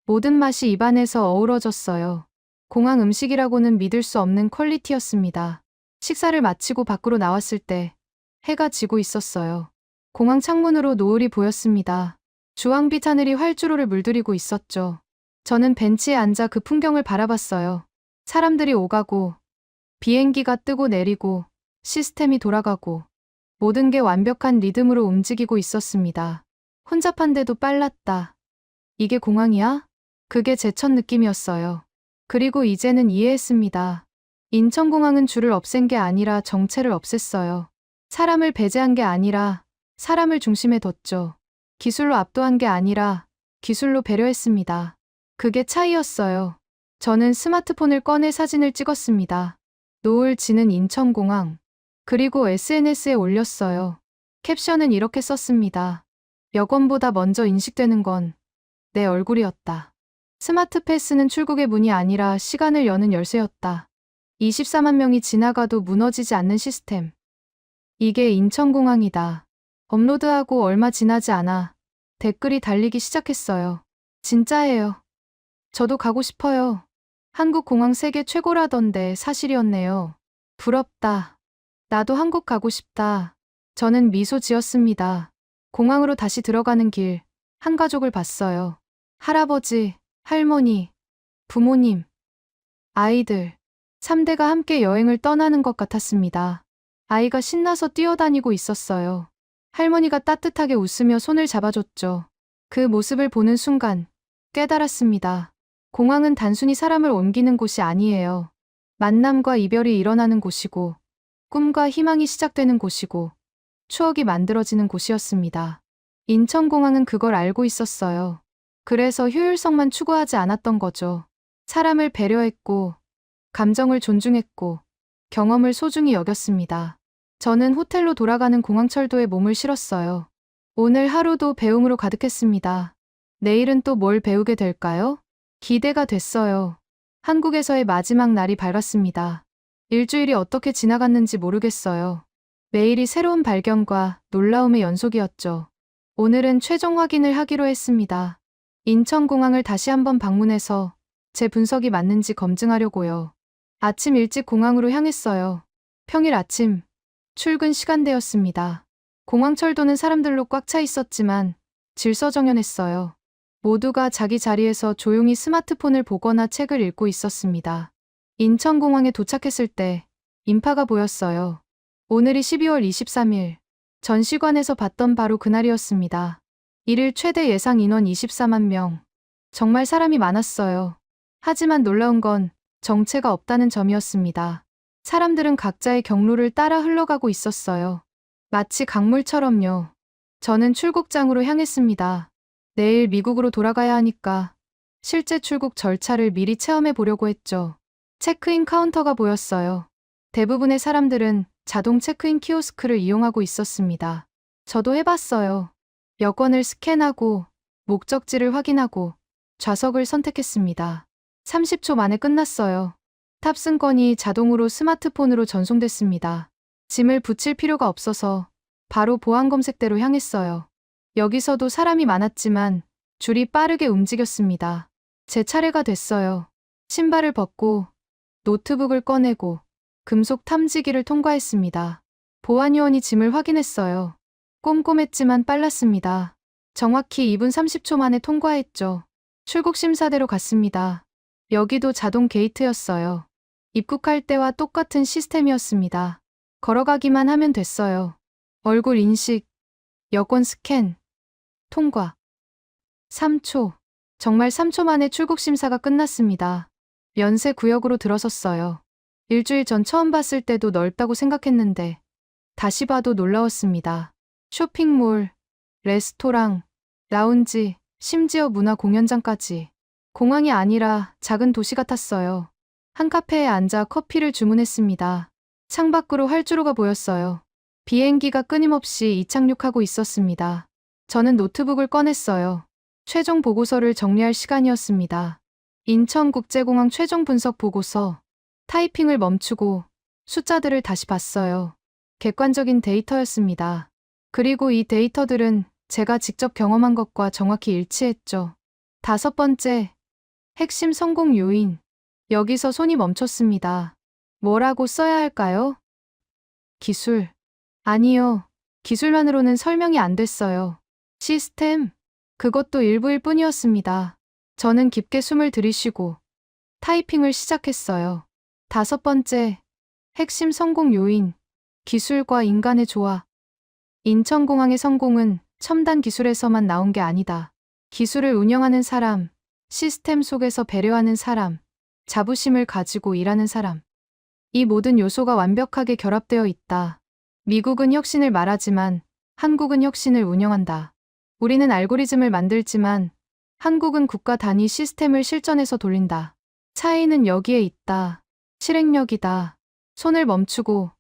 모든 맛이 입안에서 어우러졌어요. 공항 음식이라고는 믿을 수 없는 퀄리티였습니다. 식사를 마치고 밖으로 나왔을 때 해가 지고 있었어요. 공항 창문으로 노을이 보였습니다. 주황빛 하늘이 활주로를 물들이고 있었죠. 저는 벤치에 앉아 그 풍경을 바라봤어요. 사람들이 오가고 비행기가 뜨고 내리고 시스템이 돌아가고 모든 게 완벽한 리듬으로 움직이고 있었습니다. 혼잡한데도 빨랐다. 이게 공항이야? 그게 제 첫 느낌이었어요. 그리고 이제는 이해했습니다. 인천공항은 줄을 없앤 게 아니라 정체를 없앴어요. 사람을 배제한 게 아니라 사람을 중심에 뒀죠. 기술로 압도한 게 아니라 기술로 배려했습니다. 그게 차이였어요. 저는 스마트폰을 꺼내 사진을 찍었습니다. 노을 지는 인천공항. 그리고 SNS에 올렸어요. 캡션은 이렇게 썼습니다. 여권보다 먼저 인식되는 건 내 얼굴이었다. 스마트 패스는 출국의 문이 아니라 시간을 여는 열쇠였다. 24만 명이 지나가도 무너지지 않는 시스템. 이게 인천공항이다. 업로드하고 얼마 지나지 않아 댓글이 달리기 시작했어요. 진짜예요. 저도 가고 싶어요. 한국 공항 세계 최고라던데 사실이었네요. 부럽다. 나도 한국 가고 싶다. 저는 미소 지었습니다. 공항으로 다시 들어가는 길, 한 가족을 봤어요. 할아버지, 할머니, 부모님, 아이들. 3대가 함께 여행을 떠나는 것 같았습니다. 아이가 신나서 뛰어다니고 있었어요. 할머니가 따뜻하게 웃으며 손을 잡아줬죠. 그 모습을 보는 순간 깨달았습니다. 공항은 단순히 사람을 옮기는 곳이 아니에요. 만남과 이별이 일어나는 곳이고, 꿈과 희망이 시작되는 곳이고, 추억이 만들어지는 곳이었습니다. 인천공항은 그걸 알고 있었어요. 그래서 효율성만 추구하지 않았던 거죠. 사람을 배려했고, 감정을 존중했고, 경험을 소중히 여겼습니다. 저는 호텔로 돌아가는 공항철도에 몸을 실었어요. 오늘 하루도 배움으로 가득했습니다. 내일은 또 뭘 배우게 될까요? 기대가 됐어요. 한국에서의 마지막 날이 밝았습니다. 일주일이 어떻게 지나갔는지 모르겠어요. 매일이 새로운 발견과 놀라움의 연속이었죠. 오늘은 최종 확인을 하기로 했습니다. 인천공항을 다시 한번 방문해서 제 분석이 맞는지 검증하려고요. 아침 일찍 공항으로 향했어요. 평일 아침, 출근 시간대였습니다. 공항철도는 사람들로 꽉 차 있었지만 질서정연했어요. 모두가 자기 자리에서 조용히 스마트폰을 보거나 책을 읽고 있었습니다. 인천공항에 도착했을 때 인파가 보였어요. 오늘이 12월 23일, 전시관에서 봤던 바로 그날이었습니다. 일일 최대 예상 인원 24만 명. 정말 사람이 많았어요. 하지만 놀라운 건 정체가 없다는 점이었습니다. 사람들은 각자의 경로를 따라 흘러가고 있었어요. 마치 강물처럼요. 저는 출국장으로 향했습니다. 내일 미국으로 돌아가야 하니까 실제 출국 절차를 미리 체험해 보려고 했죠. 체크인 카운터가 보였어요. 대부분의 사람들은 자동 체크인 키오스크를 이용하고 있었습니다. 저도 해봤어요. 여권을 스캔하고 목적지를 확인하고 좌석을 선택했습니다. 30초 만에 끝났어요. 탑승권이 자동으로 스마트폰으로 전송됐습니다. 짐을 붙일 필요가 없어서 바로 보안 검색대로 향했어요. 여기서도 사람이 많았지만 줄이 빠르게 움직였습니다. 제 차례가 됐어요. 신발을 벗고 노트북을 꺼내고 금속 탐지기를 통과했습니다. 보안요원이 짐을 확인했어요. 꼼꼼했지만 빨랐습니다. 정확히 2분 30초 만에 통과했죠. 출국 심사대로 갔습니다. 여기도 자동 게이트였어요. 입국할 때와 똑같은 시스템이었습니다. 걸어가기만 하면 됐어요. 얼굴 인식, 여권 스캔, 통과. 3초. 정말 3초 만에 출국 심사가 끝났습니다. 면세 구역으로 들어섰어요. 일주일 전 처음 봤을 때도 넓다고 생각했는데 다시 봐도 놀라웠습니다. 쇼핑몰, 레스토랑, 라운지, 심지어 문화 공연장까지. 공항이 아니라 작은 도시 같았어요. 한 카페에 앉아 커피를 주문했습니다. 창밖으로 활주로가 보였어요. 비행기가 끊임없이 이착륙하고 있었습니다. 저는 노트북을 꺼냈어요. 최종 보고서를 정리할 시간이었습니다. 인천국제공항 최종 분석 보고서. 타이핑을 멈추고 숫자들을 다시 봤어요. 객관적인 데이터였습니다. 그리고 이 데이터들은 제가 직접 경험한 것과 정확히 일치했죠. 5번째, 핵심 성공 요인. 여기서 손이 멈췄습니다. 뭐라고 써야 할까요? 기술. 아니요. 기술만으로는 설명이 안 됐어요. 시스템. 그것도 일부일 뿐이었습니다. 저는 깊게 숨을 들이쉬고 타이핑을 시작했어요. 5번째, 핵심 성공 요인. 기술과 인간의 조화. 인천공항의 성공은 첨단 기술에서만 나온 게 아니다. 기술을 운영하는 사람, 시스템 속에서 배려하는 사람, 자부심을 가지고 일하는 사람. 이 모든 요소가 완벽하게 결합되어 있다. 미국은 혁신을 말하지만 한국은 혁신을 운영한다. 우리는 알고리즘을 만들지만 한국은 국가 단위 시스템을 실전에서 돌린다. 차이는 여기에 있다. 실행력이다. 손을 멈추고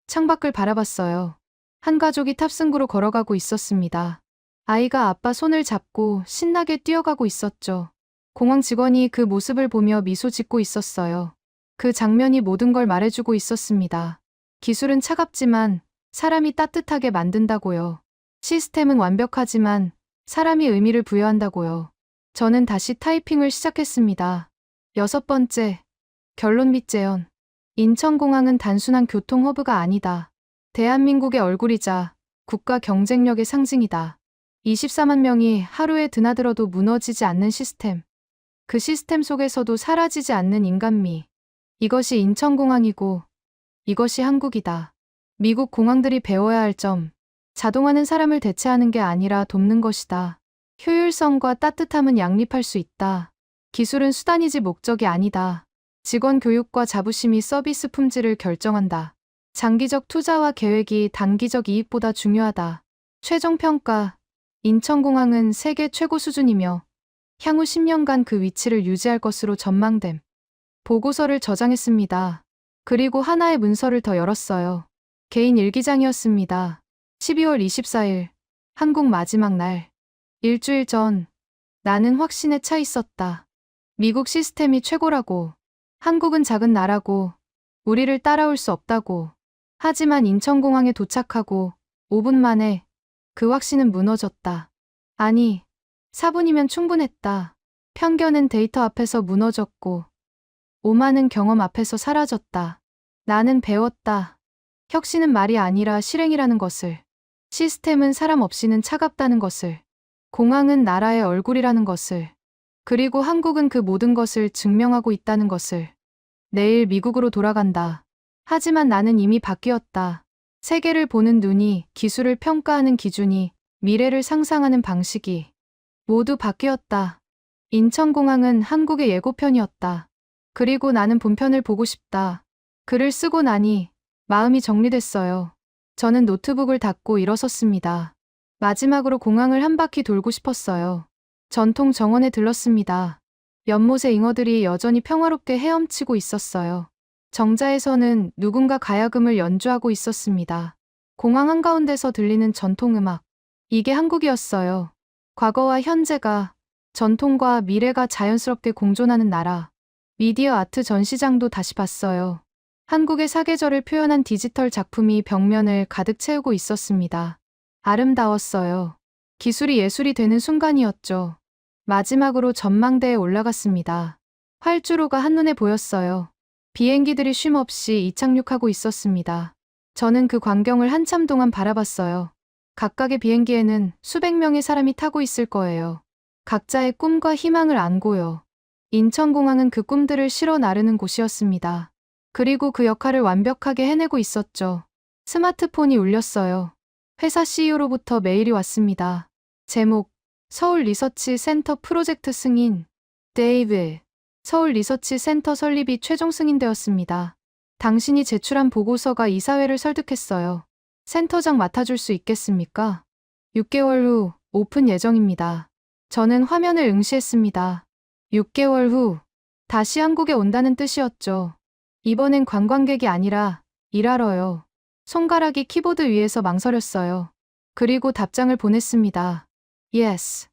창밖을 바라봤어요. 한 가족이 탑승구로 걸어가고 있었습니다. 아이가 아빠 손을 잡고 신나게 뛰어가고 있었죠. 공항 직원이 그 모습을 보며 미소 짓고 있었어요. 그 장면이 모든 걸 말해주고 있었습니다. 기술은 차갑지만 사람이 따뜻하게 만든다고요. 시스템은 완벽하지만 사람이 의미를 부여한다고요. 저는 다시 타이핑을 시작했습니다. 6번째, 결론 및 재현. 인천공항은 단순한 교통 허브가 아니다. 대한민국의 얼굴이자 국가 경쟁력의 상징이다. 24만 명이 하루에 드나들어도 무너지지 않는 시스템. 그 시스템 속에서도 사라지지 않는 인간미. 이것이 인천공항이고 이것이 한국이다. 미국 공항들이 배워야 할 점. 자동화는 사람을 대체하는 게 아니라 돕는 것이다. 효율성과 따뜻함은 양립할 수 있다. 기술은 수단이지 목적이 아니다. 직원 교육과 자부심이 서비스 품질을 결정한다. 장기적 투자와 계획이 단기적 이익보다 중요하다. 최종 평가. 인천공항은 세계 최고 수준이며 향후 10년간 그 위치를 유지할 것으로 전망됨. 보고서를 저장했습니다. 그리고 하나의 문서를 더 열었어요. 개인 일기장이었습니다. 12월 24일, 한국 마지막 날. 일주일 전, 나는 확신에 차 있었다. 미국 시스템이 최고라고, 한국은 작은 나라고, 우리를 따라올 수 없다고. 하지만 인천공항에 도착하고 5분 만에 그 확신은 무너졌다. 아니, 4분이면 충분했다. 편견은 데이터 앞에서 무너졌고, 오만은 경험 앞에서 사라졌다. 나는 배웠다. 혁신은 말이 아니라 실행이라는 것을. 시스템은 사람 없이는 차갑다는 것을. 공항은 나라의 얼굴이라는 것을. 그리고 한국은 그 모든 것을 증명하고 있다는 것을. 내일 미국으로 돌아간다. 하지만 나는 이미 바뀌었다. 세계를 보는 눈이, 기술을 평가하는 기준이, 미래를 상상하는 방식이 모두 바뀌었다. 인천공항은 한국의 예고편이었다. 그리고 나는 본편을 보고 싶다. 글을 쓰고 나니 마음이 정리됐어요. 저는 노트북을 닫고 일어섰습니다. 마지막으로 공항을 한 바퀴 돌고 싶었어요. 전통 정원에 들렀습니다. 연못의 잉어들이 여전히 평화롭게 헤엄치고 있었어요. 정자에서는 누군가 가야금을 연주하고 있었습니다. 공항 한가운데서 들리는 전통음악. 이게 한국이었어요. 과거와 현재가, 전통과 미래가 자연스럽게 공존하는 나라. 미디어 아트 전시장도 다시 봤어요. 한국의 사계절을 표현한 디지털 작품이 벽면을 가득 채우고 있었습니다. 아름다웠어요. 기술이 예술이 되는 순간이었죠. 마지막으로 전망대에 올라갔습니다. 활주로가 한눈에 보였어요. 비행기들이 쉼없이 이착륙하고 있었습니다. 저는 그 광경을 한참 동안 바라봤어요. 각각의 비행기에는 수백 명의 사람이 타고 있을 거예요. 각자의 꿈과 희망을 안고요. 인천공항은 그 꿈들을 실어 나르는 곳이었습니다. 그리고 그 역할을 완벽하게 해내고 있었죠. 스마트폰이 울렸어요. 회사 CEO로부터 메일이 왔습니다. 제목, 서울 리서치 센터 프로젝트 승인. 데이브, 서울 리서치 센터 설립이 최종 승인되었습니다. 당신이 제출한 보고서가 이사회를 설득했어요. 센터장 맡아줄 수 있겠습니까? 6개월 후 오픈 예정입니다. 저는 화면을 응시했습니다. 6개월 후 다시 한국에 온다는 뜻이었죠. 이번엔 관광객이 아니라 일하러요. 손가락이 키보드 위에서 망설였어요. 그리고 답장을 보냈습니다. Yes,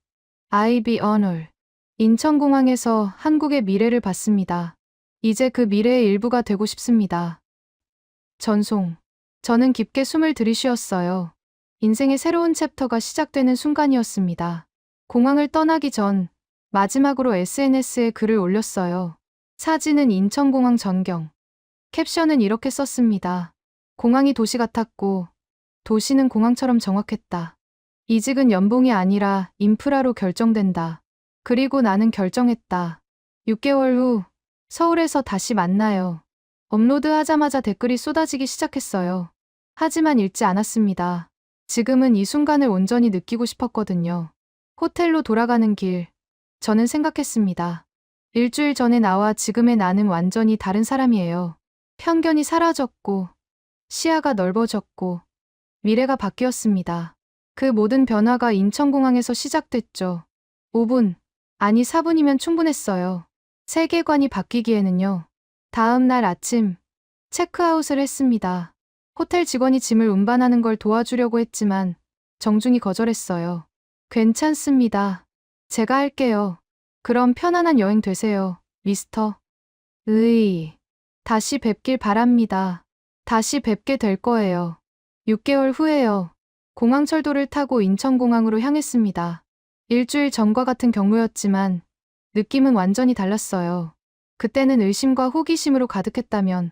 I be honored. 인천공항에서 한국의 미래를 봤습니다. 이제 그 미래의 일부가 되고 싶습니다. 전송. 저는 깊게 숨을 들이쉬었어요. 인생의 새로운 챕터가 시작되는 순간이었습니다. 공항을 떠나기 전 마지막으로 SNS에 글을 올렸어요. 사진은 인천공항 전경. 캡션은 이렇게 썼습니다. 공항이 도시 같았고 도시는 공항처럼 정확했다. 이직은 연봉이 아니라 인프라로 결정된다. 그리고 나는 결정했다. 6개월 후 서울에서 다시 만나요. 업로드하자마자 댓글이 쏟아지기 시작했어요. 하지만 읽지 않았습니다. 지금은 이 순간을 온전히 느끼고 싶었거든요. 호텔로 돌아가는 길. 저는 생각했습니다. 일주일 전에 나와 지금의 나는 완전히 다른 사람이에요. 편견이 사라졌고, 시야가 넓어졌고, 미래가 바뀌었습니다. 그 모든 변화가 인천공항에서 시작됐죠. 5분, 아니 4분이면 충분했어요. 세계관이 바뀌기에는요. 다음 날 아침, 체크아웃을 했습니다. 호텔 직원이 짐을 운반하는 걸 도와주려고 했지만 정중히 거절했어요. 괜찮습니다. 제가 할게요. 그럼 편안한 여행 되세요, 미스터. 다시 뵙길 바랍니다. 다시 뵙게 될 거예요. 6개월 후에요. 공항철도를 타고 인천공항으로 향했습니다. 일주일 전과 같은 경로였지만 느낌은 완전히 달랐어요. 그때는 의심과 호기심으로 가득했다면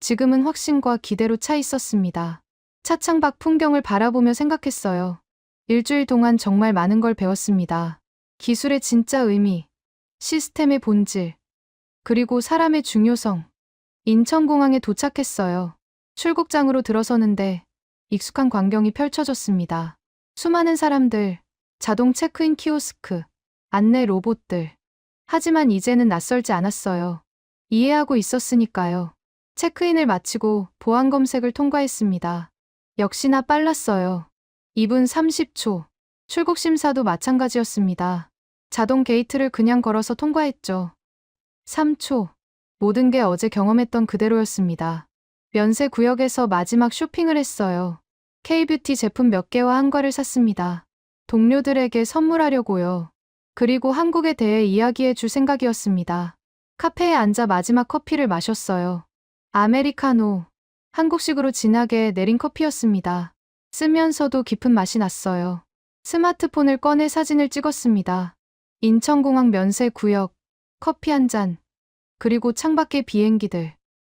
지금은 확신과 기대로 차 있었습니다. 차창 밖 풍경을 바라보며 생각했어요. 일주일 동안 정말 많은 걸 배웠습니다. 기술의 진짜 의미, 시스템의 본질, 그리고 사람의 중요성. 인천공항에 도착했어요. 출국장으로 들어서는데 익숙한 광경이 펼쳐졌습니다. 수많은 사람들, 자동 체크인 키오스크, 안내 로봇들. 하지만 이제는 낯설지 않았어요. 이해하고 있었으니까요. 체크인을 마치고 보안 검색을 통과했습니다. 역시나 빨랐어요. 2분 30초. 출국 심사도 마찬가지였습니다. 자동 게이트를 그냥 걸어서 통과했죠. 3초. 모든 게 어제 경험했던 그대로였습니다. 면세 구역에서 마지막 쇼핑을 했어요. K뷰티 제품 몇 개와 한과를 샀습니다. 동료들에게 선물하려고요. 그리고 한국에 대해 이야기해 줄 생각이었습니다. 카페에 앉아 마지막 커피를 마셨어요. 아메리카노. 한국식으로 진하게 내린 커피였습니다. 쓰면서도 깊은 맛이 났어요. 스마트폰을 꺼내 사진을 찍었습니다. 인천공항 면세 구역, 커피 한 잔, 그리고 창밖의 비행기들.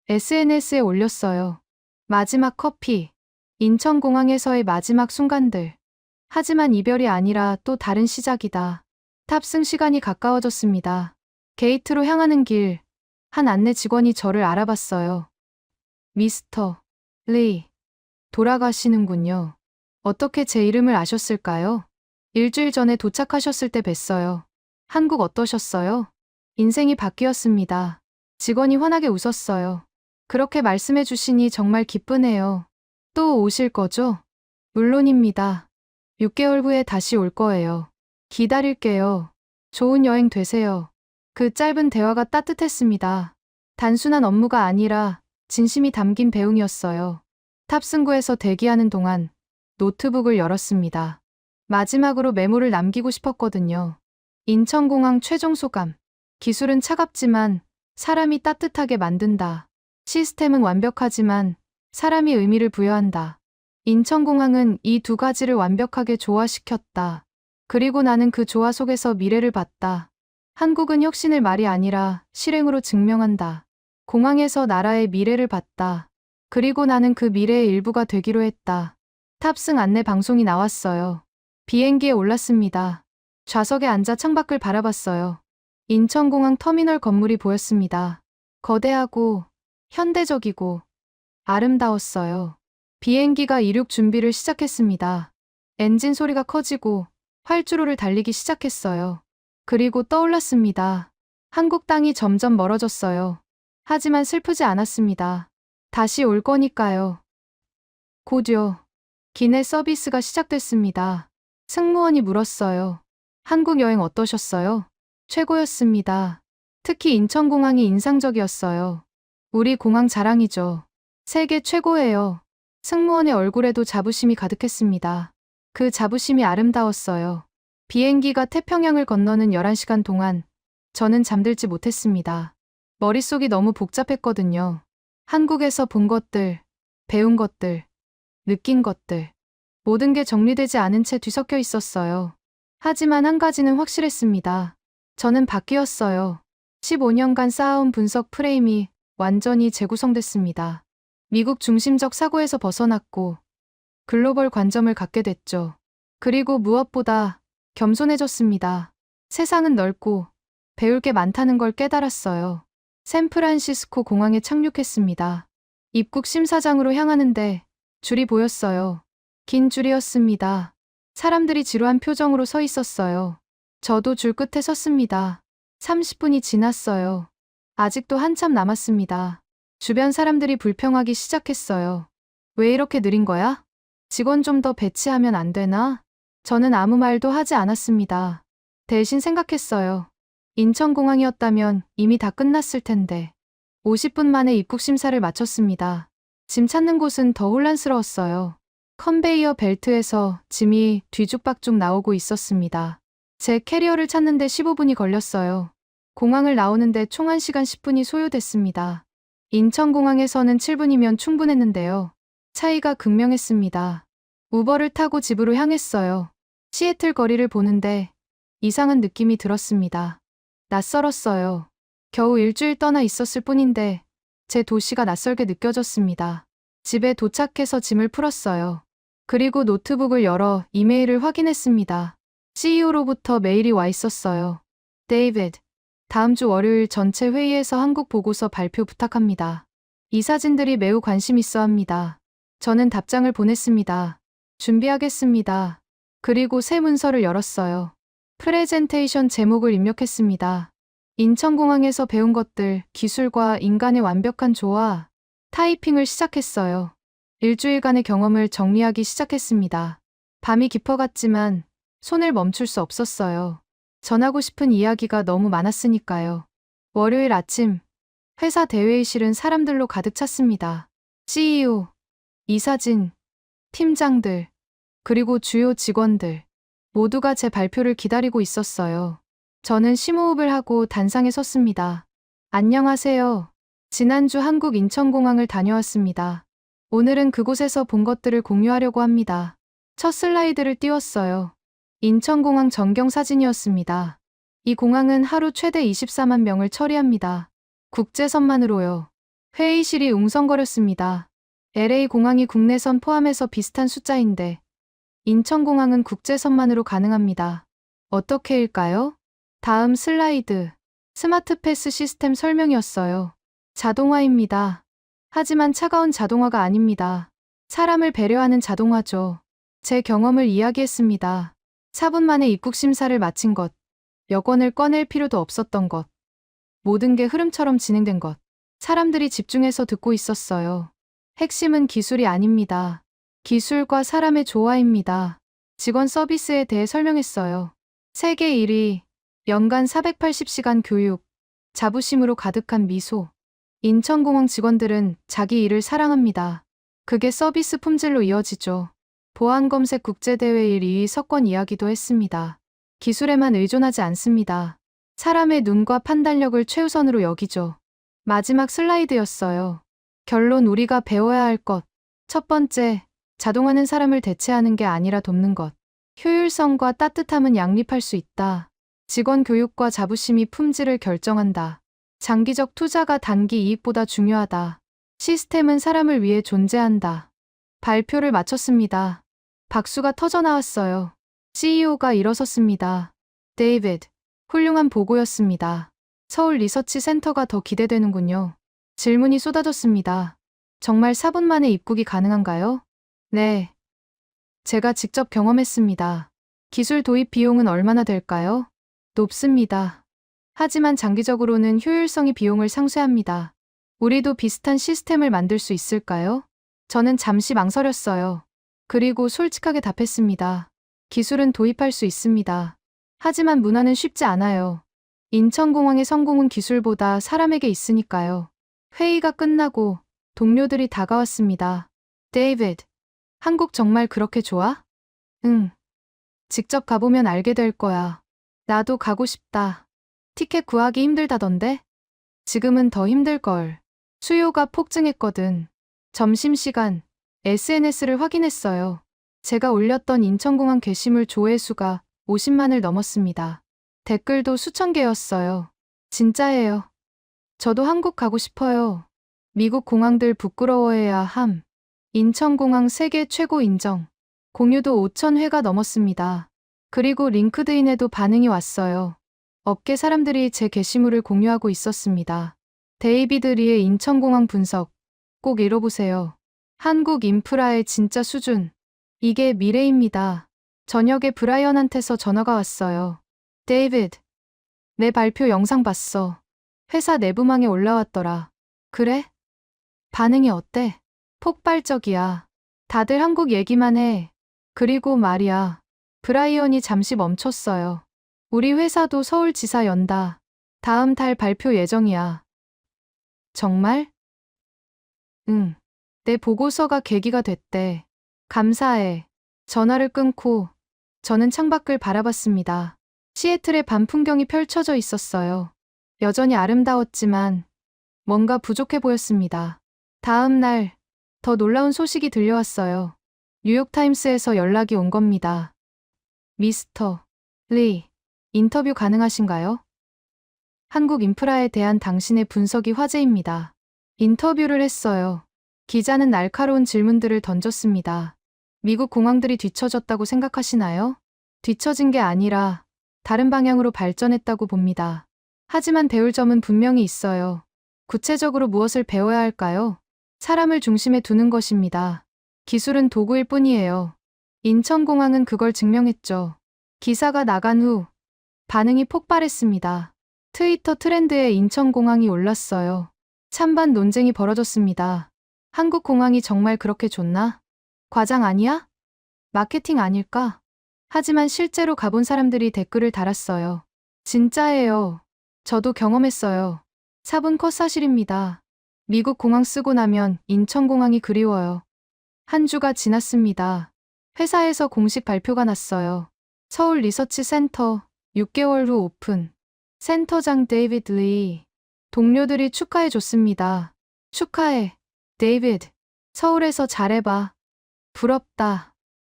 SNS에 올렸어요. 마지막 커피, 인천공항에서의 마지막 순간들. 하지만 이별이 아니라 또 다른 시작이다. 탑승 시간이 가까워졌습니다. 게이트로 향하는 길, 한 안내 직원이 저를 알아봤어요. 미스터 리, 돌아가시는군요. 어떻게 제 이름을 아셨을까요? 일주일 전에 도착하셨을 때 뵀어요. 한국 어떠셨어요? 인생이 바뀌었습니다. 직원이 환하게 웃었어요. 그렇게 말씀해 주시니 정말 기쁘네요. 또 오실 거죠? 물론입니다. 6개월 후에 다시 올 거예요. 기다릴게요. 좋은 여행 되세요. 그 짧은 대화가 따뜻했습니다. 단순한 업무가 아니라 진심이 담긴 배웅이었어요. 탑승구에서 대기하는 동안 노트북을 열었습니다. 마지막으로 메모를 남기고 싶었거든요. 인천공항 최종 소감. 기술은 차갑지만 사람이 따뜻하게 만든다. 시스템은 완벽하지만 사람이 의미를 부여한다. 인천공항은 이 두 가지를 완벽하게 조화시켰다. 그리고 나는 그 조화 속에서 미래를 봤다. 한국은 혁신의 말이 아니라 실행으로 증명한다. 공항에서 나라의 미래를 봤다. 그리고 나는 그 미래의 일부가 되기로 했다. 탑승 안내 방송이 나왔어요. 비행기에 올랐습니다. 좌석에 앉아 창밖을 바라봤어요. 인천공항 터미널 건물이 보였습니다. 거대하고 현대적이고 아름다웠어요. 비행기가 이륙 준비를 시작했습니다. 엔진 소리가 커지고 활주로를 달리기 시작했어요. 그리고 떠올랐습니다. 한국 땅이 점점 멀어졌어요. 하지만 슬프지 않았습니다. 다시 올 거니까요. 곧요. 기내 서비스가 시작됐습니다. 승무원이 물었어요. 한국 여행 어떠셨어요? 최고였습니다. 특히 인천공항이 인상적이었어요. 우리 공항 자랑이죠. 세계 최고예요. 승무원의 얼굴에도 자부심이 가득했습니다. 그 자부심이 아름다웠어요. 비행기가 태평양을 건너는 11시간 동안 저는 잠들지 못했습니다. 머릿속이 너무 복잡했거든요. 한국에서 본 것들, 배운 것들, 느낀 것들. 모든 게 정리되지 않은 채 뒤섞여 있었어요. 하지만 한 가지는 확실했습니다. 저는 바뀌었어요. 15년간 쌓아온 분석 프레임이 완전히 재구성됐습니다. 미국 중심적 사고에서 벗어났고 글로벌 관점을 갖게 됐죠. 그리고 무엇보다 겸손해졌습니다. 세상은 넓고 배울 게 많다는 걸 깨달았어요. 샌프란시스코 공항에 착륙했습니다. 입국 심사장으로 향하는데 줄이 보였어요. 긴 줄이었습니다. 사람들이 지루한 표정으로 서 있었어요. 저도 줄 끝에 섰습니다. 30분이 지났어요. 아직도 한참 남았습니다. 주변 사람들이 불평하기 시작했어요. 왜 이렇게 느린 거야? 직원 좀 더 배치하면 안 되나? 저는 아무 말도 하지 않았습니다. 대신 생각했어요. 인천공항이었다면 이미 다 끝났을 텐데. 50분 만에 입국 심사를 마쳤습니다. 짐 찾는 곳은 더 혼란스러웠어요. 컨베이어 벨트에서 짐이 뒤죽박죽 나오고 있었습니다. 제 캐리어를 찾는데 15분이 걸렸어요. 공항을 나오는데 총 1시간 10분이 소요됐습니다. 인천공항에서는 7분이면 충분했는데요. 차이가 극명했습니다. 우버를 타고 집으로 향했어요. 시애틀 거리를 보는데 이상한 느낌이 들었습니다. 낯설었어요. 겨우 일주일 떠나 있었을 뿐인데 제 도시가 낯설게 느껴졌습니다. 집에 도착해서 짐을 풀었어요. 그리고 노트북을 열어 이메일을 확인했습니다. CEO로부터 메일이 와 있었어요. 데이비드, 다음 주 월요일 전체 회의에서 한국 보고서 발표 부탁합니다. 이 사진들이 매우 관심 있어 합니다. 저는 답장을 보냈습니다. 준비하겠습니다. 그리고 새 문서를 열었어요. 프레젠테이션 제목을 입력했습니다. 인천공항에서 배운 것들, 기술과 인간의 완벽한 조화, 타이핑을 시작했어요. 일주일간의 경험을 정리하기 시작했습니다. 밤이 깊어갔지만 손을 멈출 수 없었어요. 전하고 싶은 이야기가 너무 많았으니까요. 월요일 아침, 회사 대회의실은 사람들로 가득 찼습니다. CEO, 이사진, 팀장들, 그리고 주요 직원들, 모두가 제 발표를 기다리고 있었어요. 저는 심호흡을 하고 단상에 섰습니다. 안녕하세요. 지난주 한국 인천공항을 다녀왔습니다. 오늘은 그곳에서 본 것들을 공유하려고 합니다. 첫 슬라이드를 띄웠어요. 인천공항 전경 사진이었습니다. 이 공항은 하루 최대 24만 명을 처리합니다. 국제선만으로요. 회의실이 웅성거렸습니다. LA 공항이 국내선 포함해서 비슷한 숫자인데 인천공항은 국제선만으로 가능합니다. 어떻게일까요? 다음 슬라이드. 스마트 패스 시스템 설명이었어요. 자동화입니다. 하지만 차가운 자동화가 아닙니다. 사람을 배려하는 자동화죠. 제 경험을 이야기했습니다. 4분 만에 입국 심사를 마친 것. 여권을 꺼낼 필요도 없었던 것. 모든 게 흐름처럼 진행된 것. 사람들이 집중해서 듣고 있었어요. 핵심은 기술이 아닙니다. 기술과 사람의 조화입니다. 직원 서비스에 대해 설명했어요. 세계 1위, 연간 480시간 교육, 자부심으로 가득한 미소. 인천공항 직원들은 자기 일을 사랑합니다. 그게 서비스 품질로 이어지죠. 보안검색 국제대회 1위 석권 이야기도 했습니다. 기술에만 의존하지 않습니다. 사람의 눈과 판단력을 최우선으로 여기죠. 마지막 슬라이드였어요. 결론 우리가 배워야 할 것. 첫 번째, 자동화는 사람을 대체하는 게 아니라 돕는 것. 효율성과 따뜻함은 양립할 수 있다. 직원 교육과 자부심이 품질을 결정한다. 장기적 투자가 단기 이익보다 중요하다. 시스템은 사람을 위해 존재한다. 발표를 마쳤습니다. 박수가 터져 나왔어요. CEO가 일어섰습니다. 데이비드, 훌륭한 보고였습니다. 서울 리서치 센터가 더 기대되는군요. 질문이 쏟아졌습니다. 정말 4분 만에 입국이 가능한가요? 네. 제가 직접 경험했습니다. 기술 도입 비용은 얼마나 될까요? 높습니다. 하지만 장기적으로는 효율성이 비용을 상쇄합니다. 우리도 비슷한 시스템을 만들 수 있을까요? 저는 잠시 망설였어요. 그리고 솔직하게 답했습니다. 기술은 도입할 수 있습니다. 하지만 문화는 쉽지 않아요. 인천공항의 성공은 기술보다 사람에게 있으니까요. 회의가 끝나고 동료들이 다가왔습니다. 데이비드, 한국 정말 그렇게 좋아? 응. 직접 가보면 알게 될 거야. 나도 가고 싶다. 티켓 구하기 힘들다던데? 지금은 더 힘들걸. 수요가 폭증했거든. 점심시간, SNS를 확인했어요. 제가 올렸던 인천공항 게시물 조회수가 50만을 넘었습니다. 댓글도 수천 개였어요. 진짜예요. 저도 한국 가고 싶어요. 미국 공항들 부끄러워해야 함. 인천공항 세계 최고 인정. 공유도 5,000회가 넘었습니다. 그리고 링크드인에도 반응이 왔어요. 업계 사람들이 제 게시물을 공유하고 있었습니다. 데이비드 리의 인천공항 분석. 꼭 읽어보세요. 한국 인프라의 진짜 수준. 이게 미래입니다. 저녁에 브라이언한테서 전화가 왔어요. 데이비드, 내 발표 영상 봤어. 회사 내부망에 올라왔더라. 그래? 반응이 어때? 폭발적이야. 다들 한국 얘기만 해. 그리고 말이야. 브라이언이 잠시 멈췄어요. 우리 회사도 서울지사 연다. 다음 달 발표 예정이야. 정말? 응. 내 보고서가 계기가 됐대. 감사해. 전화를 끊고 저는 창밖을 바라봤습니다. 시애틀의 밤 풍경이 펼쳐져 있었어요. 여전히 아름다웠지만 뭔가 부족해 보였습니다. 다음 날 더 놀라운 소식이 들려왔어요. 뉴욕타임스에서 연락이 온 겁니다. 미스터 리, 인터뷰 가능하신가요? 한국 인프라에 대한 당신의 분석이 화제입니다. 인터뷰를 했어요. 기자는 날카로운 질문들을 던졌습니다. 미국 공항들이 뒤처졌다고 생각하시나요? 뒤처진 게 아니라 다른 방향으로 발전했다고 봅니다. 하지만 배울 점은 분명히 있어요. 구체적으로 무엇을 배워야 할까요? 사람을 중심에 두는 것입니다. 기술은 도구일 뿐이에요. 인천공항은 그걸 증명했죠. 기사가 나간 후 반응이 폭발했습니다. 트위터 트렌드에 인천공항이 올랐어요. 찬반 논쟁이 벌어졌습니다. 한국 공항이 정말 그렇게 좋나? 과장 아니야? 마케팅 아닐까? 하지만 실제로 가본 사람들이 댓글을 달았어요. 진짜예요. 저도 경험했어요. 4분 컷 사실입니다. 미국 공항 쓰고 나면 인천공항이 그리워요. 한 주가 지났습니다. 회사에서 공식 발표가 났어요. 서울 리서치 센터 6개월 후 오픈. 센터장 데이비드 리. 동료들이 축하해 줬습니다. 축하해. 데이비드. 서울에서 잘해봐. 부럽다.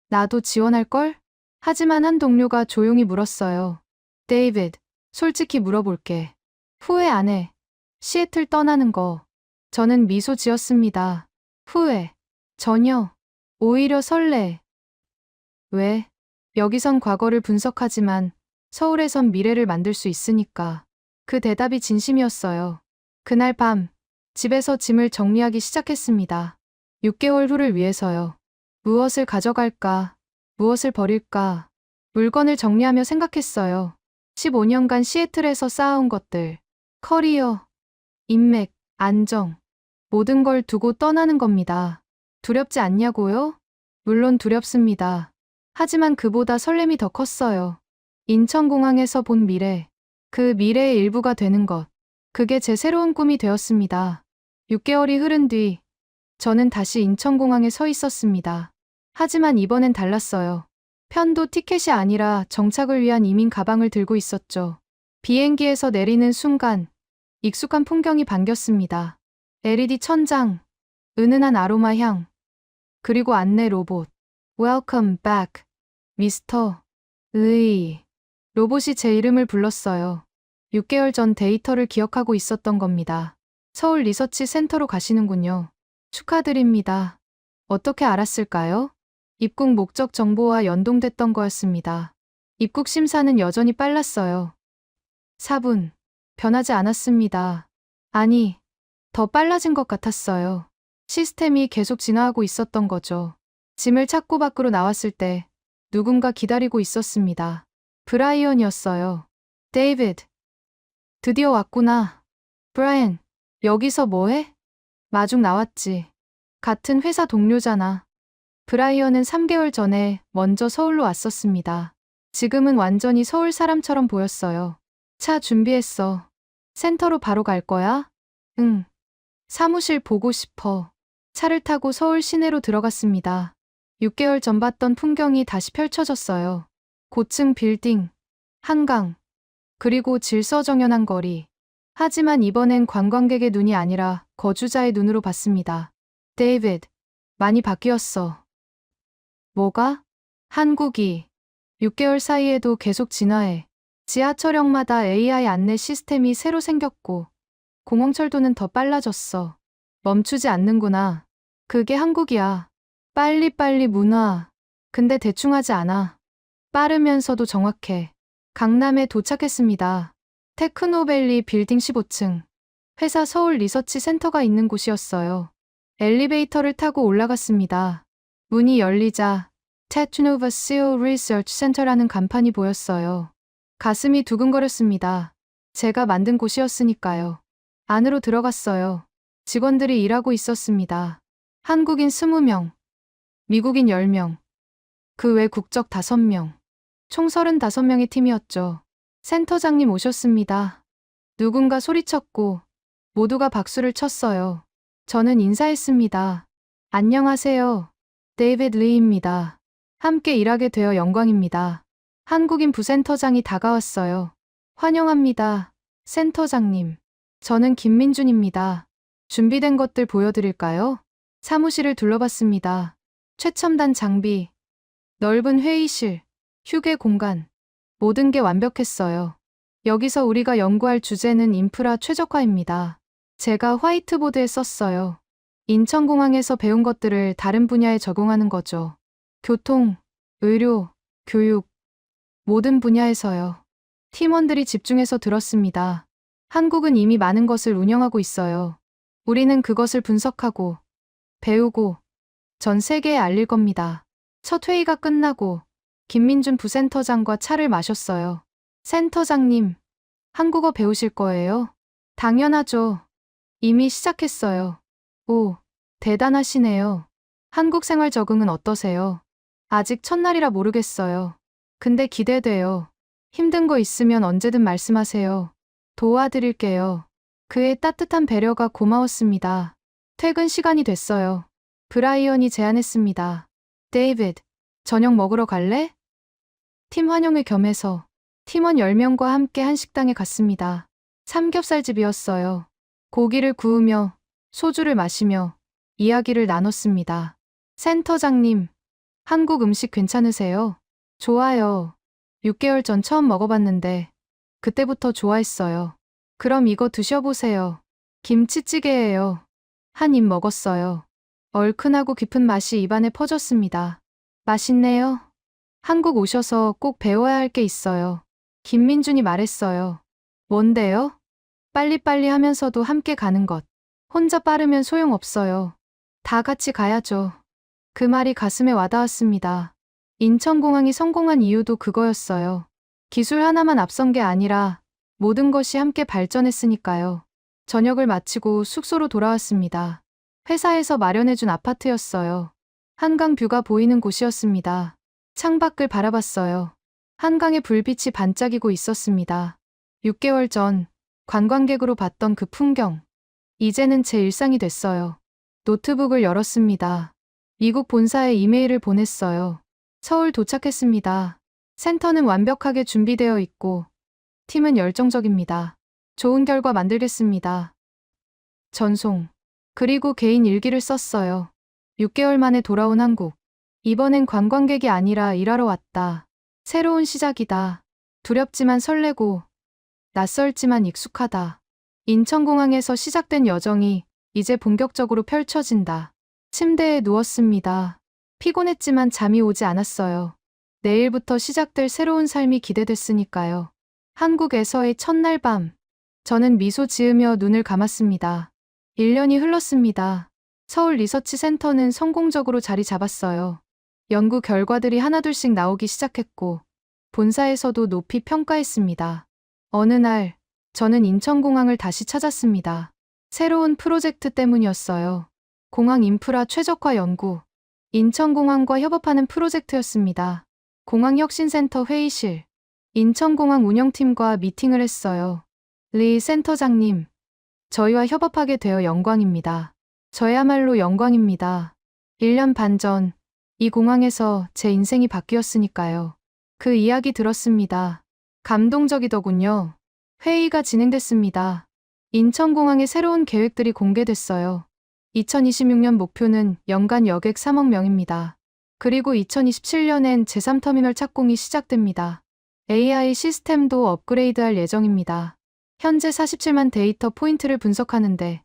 나도 지원할걸? 하지만 한 동료가 조용히 물었어요. 데이비드, 솔직히 물어볼게. 후회 안 해. 시애틀 떠나는 거. 저는 미소 지었습니다. 후회. 전혀. 오히려 설레. 왜? 여기선 과거를 분석하지만 서울에선 미래를 만들 수 있으니까. 그 대답이 진심이었어요. 그날 밤, 집에서 짐을 정리하기 시작했습니다. 6개월 후를 위해서요. 무엇을 가져갈까? 무엇을 버릴까? 물건을 정리하며 생각했어요. 15년간 시애틀에서 쌓아온 것들. 커리어, 인맥, 안정. 모든 걸 두고 떠나는 겁니다. 두렵지 않냐고요? 물론 두렵습니다. 하지만 그보다 설렘이 더 컸어요. 인천공항에서 본 미래. 그 미래의 일부가 되는 것. 그게 제 새로운 꿈이 되었습니다. 6개월이 흐른 뒤, 저는 다시 인천공항에 서 있었습니다. 하지만 이번엔 달랐어요. 편도 티켓이 아니라 정착을 위한 이민 가방을 들고 있었죠. 비행기에서 내리는 순간, 익숙한 풍경이 반겼습니다. LED 천장, 은은한 아로마 향, 그리고 안내 로봇. Welcome back, 미스터 의. 로봇이 제 이름을 불렀어요. 6개월 전 데이터를 기억하고 있었던 겁니다. 서울 리서치 센터로 가시는군요. 축하드립니다. 어떻게 알았을까요? 입국 목적 정보와 연동됐던 거였습니다. 입국 심사는 여전히 빨랐어요. 4분. 변하지 않았습니다. 아니, 더 빨라진 것 같았어요. 시스템이 계속 진화하고 있었던 거죠. 짐을 찾고 밖으로 나왔을 때 누군가 기다리고 있었습니다. 브라이언이었어요. 데이비드. 드디어 왔구나. 브라이언, 여기서 뭐해? 마중 나왔지. 같은 회사 동료잖아. 브라이언은 3개월 전에 먼저 서울로 왔었습니다. 지금은 완전히 서울 사람처럼 보였어요. 차 준비했어. 센터로 바로 갈 거야? 응. 사무실 보고 싶어. 차를 타고 서울 시내로 들어갔습니다. 6개월 전 봤던 풍경이 다시 펼쳐졌어요. 고층 빌딩, 한강, 그리고 질서정연한 거리. 하지만 이번엔 관광객의 눈이 아니라 거주자의 눈으로 봤습니다. 데이비드, 많이 바뀌었어. 뭐가? 한국이 6개월 사이에도 계속 진화해. 지하철역마다 AI 안내 시스템이 새로 생겼고 공항철도는 더 빨라졌어. 멈추지 않는구나. 그게 한국이야. 빨리빨리 문화. 근데 대충 하지 않아. 빠르면서도 정확해. 강남에 도착했습니다. 테크노밸리 빌딩 15층. 회사 서울 리서치 센터가 있는 곳이었어요. 엘리베이터를 타고 올라갔습니다. 문이 열리자 테크노바 CEO 리서치 센터라는 간판이 보였어요. 가슴이 두근거렸습니다. 제가 만든 곳이었으니까요. 안으로 들어갔어요. 직원들이 일하고 있었습니다. 한국인 20명, 미국인 10명, 그 외 국적 5명, 총 35명의 팀이었죠. 센터장님 오셨습니다. 누군가 소리쳤고 모두가 박수를 쳤어요. 저는 인사했습니다. 안녕하세요. 데이비드 리입니다. 함께 일하게 되어 영광입니다. 한국인 부센터장이 다가왔어요. 환영합니다. 센터장님. 저는 김민준입니다. 준비된 것들 보여드릴까요? 사무실을 둘러봤습니다. 최첨단 장비, 넓은 회의실, 휴게 공간. 모든 게 완벽했어요. 여기서 우리가 연구할 주제는 인프라 최적화입니다. 제가 화이트보드에 썼어요. 인천공항에서 배운 것들을 다른 분야에 적용하는 거죠. 교통, 의료, 교육, 모든 분야에서요. 팀원들이 집중해서 들었습니다. 한국은 이미 많은 것을 운영하고 있어요. 우리는 그것을 분석하고, 배우고, 전 세계에 알릴 겁니다. 첫 회의가 끝나고 김민준 부센터장과 차를 마셨어요. 센터장님, 한국어 배우실 거예요? 당연하죠. 이미 시작했어요. 오, 대단하시네요. 한국 생활 적응은 어떠세요? 아직 첫날이라 모르겠어요. 근데 기대돼요. 힘든 거 있으면 언제든 말씀하세요. 도와드릴게요. 그의 따뜻한 배려가 고마웠습니다. 퇴근 시간이 됐어요. 브라이언이 제안했습니다. 데이비드, 저녁 먹으러 갈래? 팀 환영을 겸해서 팀원 10명과 함께 한 식당에 갔습니다. 삼겹살집이었어요. 고기를 구우며 소주를 마시며 이야기를 나눴습니다. 센터장님, 한국 음식 괜찮으세요? 좋아요. 6개월 전 처음 먹어봤는데 그때부터 좋아했어요. 그럼 이거 드셔보세요. 김치찌개예요. 한 입 먹었어요. 얼큰하고 깊은 맛이 입안에 퍼졌습니다. 맛있네요. 한국 오셔서 꼭 배워야 할 게 있어요. 김민준이 말했어요. 뭔데요? 빨리빨리 하면서도 함께 가는 것. 혼자 빠르면 소용없어요. 다 같이 가야죠. 그 말이 가슴에 와닿았습니다. 인천공항이 성공한 이유도 그거였어요. 기술 하나만 앞선 게 아니라 모든 것이 함께 발전했으니까요. 저녁을 마치고 숙소로 돌아왔습니다. 회사에서 마련해준 아파트였어요. 한강 뷰가 보이는 곳이었습니다. 창밖을 바라봤어요. 한강의 불빛이 반짝이고 있었습니다. 6개월 전 관광객으로 봤던 그 풍경. 이제는 제 일상이 됐어요. 노트북을 열었습니다. 미국 본사에 이메일을 보냈어요. 서울 도착했습니다. 센터는 완벽하게 준비되어 있고 팀은 열정적입니다. 좋은 결과 만들겠습니다. 전송. 그리고 개인 일기를 썼어요. 6개월 만에 돌아온 한국. 이번엔 관광객이 아니라 일하러 왔다. 새로운 시작이다. 두렵지만 설레고 낯설지만 익숙하다. 인천공항에서 시작된 여정이 이제 본격적으로 펼쳐진다. 침대에 누웠습니다. 피곤했지만 잠이 오지 않았어요. 내일부터 시작될 새로운 삶이 기대됐으니까요. 한국에서의 첫날 밤. 저는 미소 지으며 눈을 감았습니다. 1년이 흘렀습니다. 서울 리서치 센터는 성공적으로 자리 잡았어요. 연구 결과들이 하나둘씩 나오기 시작했고, 본사에서도 높이 평가했습니다. 어느 날, 저는 인천공항을 다시 찾았습니다. 새로운 프로젝트 때문이었어요. 공항 인프라 최적화 연구. 인천공항과 협업하는 프로젝트였습니다. 공항혁신센터 회의실. 인천공항 운영팀과 미팅을 했어요. 리 센터장님, 저희와 협업하게 되어 영광입니다. 저야말로 영광입니다. 1년 반 전, 이 공항에서 제 인생이 바뀌었으니까요. 그 이야기 들었습니다. 감동적이더군요. 회의가 진행됐습니다. 인천공항의 새로운 계획들이 공개됐어요. 2026년 목표는 연간 여객 3억 명입니다. 그리고 2027년엔 제3터미널 착공이 시작됩니다. AI 시스템도 업그레이드할 예정입니다. 현재 47만 데이터 포인트를 분석하는데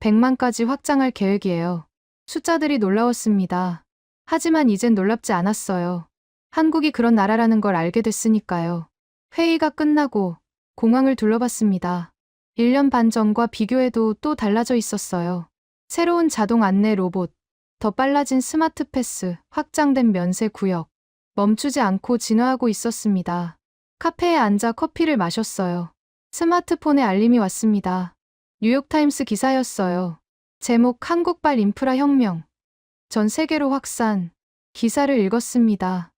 100만까지 확장할 계획이에요. 숫자들이 놀라웠습니다. 하지만 이젠 놀랍지 않았어요. 한국이 그런 나라라는 걸 알게 됐으니까요. 회의가 끝나고 공항을 둘러봤습니다. 1년 반 전과 비교해도 또 달라져 있었어요. 새로운 자동 안내 로봇, 더 빨라진 스마트 패스, 확장된 면세 구역. 멈추지 않고 진화하고 있었습니다. 카페에 앉아 커피를 마셨어요. 스마트폰에 알림이 왔습니다. 뉴욕타임스 기사였어요. 제목 한국발 인프라 혁명. 전 세계로 확산. 기사를 읽었습니다.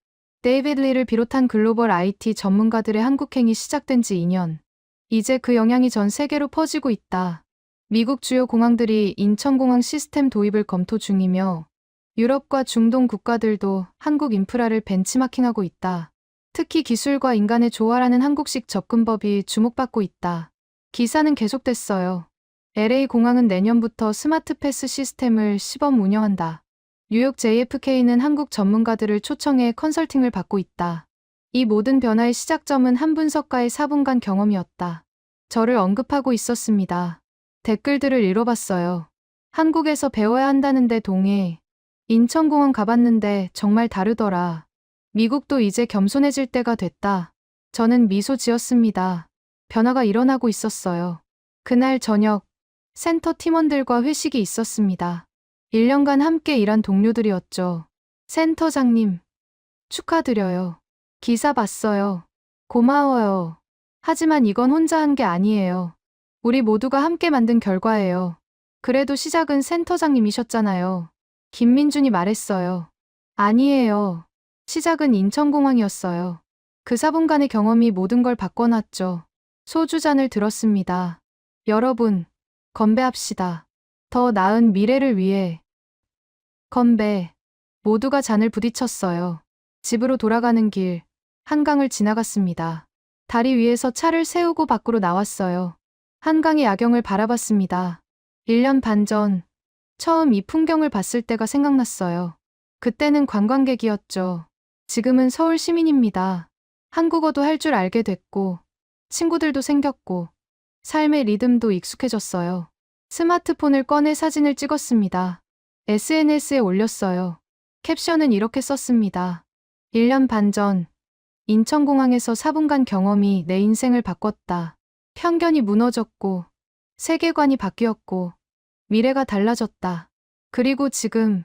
데이비드 리를 비롯한 글로벌 IT 전문가들의 한국행이 시작된 지 2년. 이제 그 영향이 전 세계로 퍼지고 있다. 미국 주요 공항들이 인천공항 시스템 도입을 검토 중이며 유럽과 중동 국가들도 한국 인프라를 벤치마킹하고 있다. 특히 기술과 인간의 조화라는 한국식 접근법이 주목받고 있다. 기사는 계속됐어요. LA 공항은 내년부터 스마트 패스 시스템을 시범 운영한다. 뉴욕 JFK는 한국 전문가들을 초청해 컨설팅을 받고 있다. 이 모든 변화의 시작점은 한 분석가의 4분간 경험이었다. 저를 언급하고 있었습니다. 댓글들을 읽어봤어요. 한국에서 배워야 한다는데 동해. 인천공항 가봤는데 정말 다르더라. 미국도 이제 겸손해질 때가 됐다. 저는 미소 지었습니다. 변화가 일어나고 있었어요. 그날 저녁, 센터 팀원들과 회식이 있었습니다. 1년간 함께 일한 동료들이었죠. 센터장님, 축하드려요. 기사 봤어요. 고마워요. 하지만 이건 혼자 한 게 아니에요. 우리 모두가 함께 만든 결과예요. 그래도 시작은 센터장님이셨잖아요. 김민준이 말했어요. 아니에요. 시작은 인천공항이었어요. 그 4분간의 경험이 모든 걸 바꿔놨죠. 소주잔을 들었습니다. 여러분, 건배합시다. 더 나은 미래를 위해. 건배. 모두가 잔을 부딪혔어요. 집으로 돌아가는 길, 한강을 지나갔습니다. 다리 위에서 차를 세우고 밖으로 나왔어요. 한강의 야경을 바라봤습니다. 1년 반 전, 처음 이 풍경을 봤을 때가 생각났어요. 그때는 관광객이었죠. 지금은 서울 시민입니다. 한국어도 할 줄 알게 됐고, 친구들도 생겼고, 삶의 리듬도 익숙해졌어요. 스마트폰을 꺼내 사진을 찍었습니다. SNS에 올렸어요. 캡션은 이렇게 썼습니다. 1년 반 전, 인천공항에서 4분간 경험이 내 인생을 바꿨다. 편견이 무너졌고, 세계관이 바뀌었고, 미래가 달라졌다. 그리고 지금,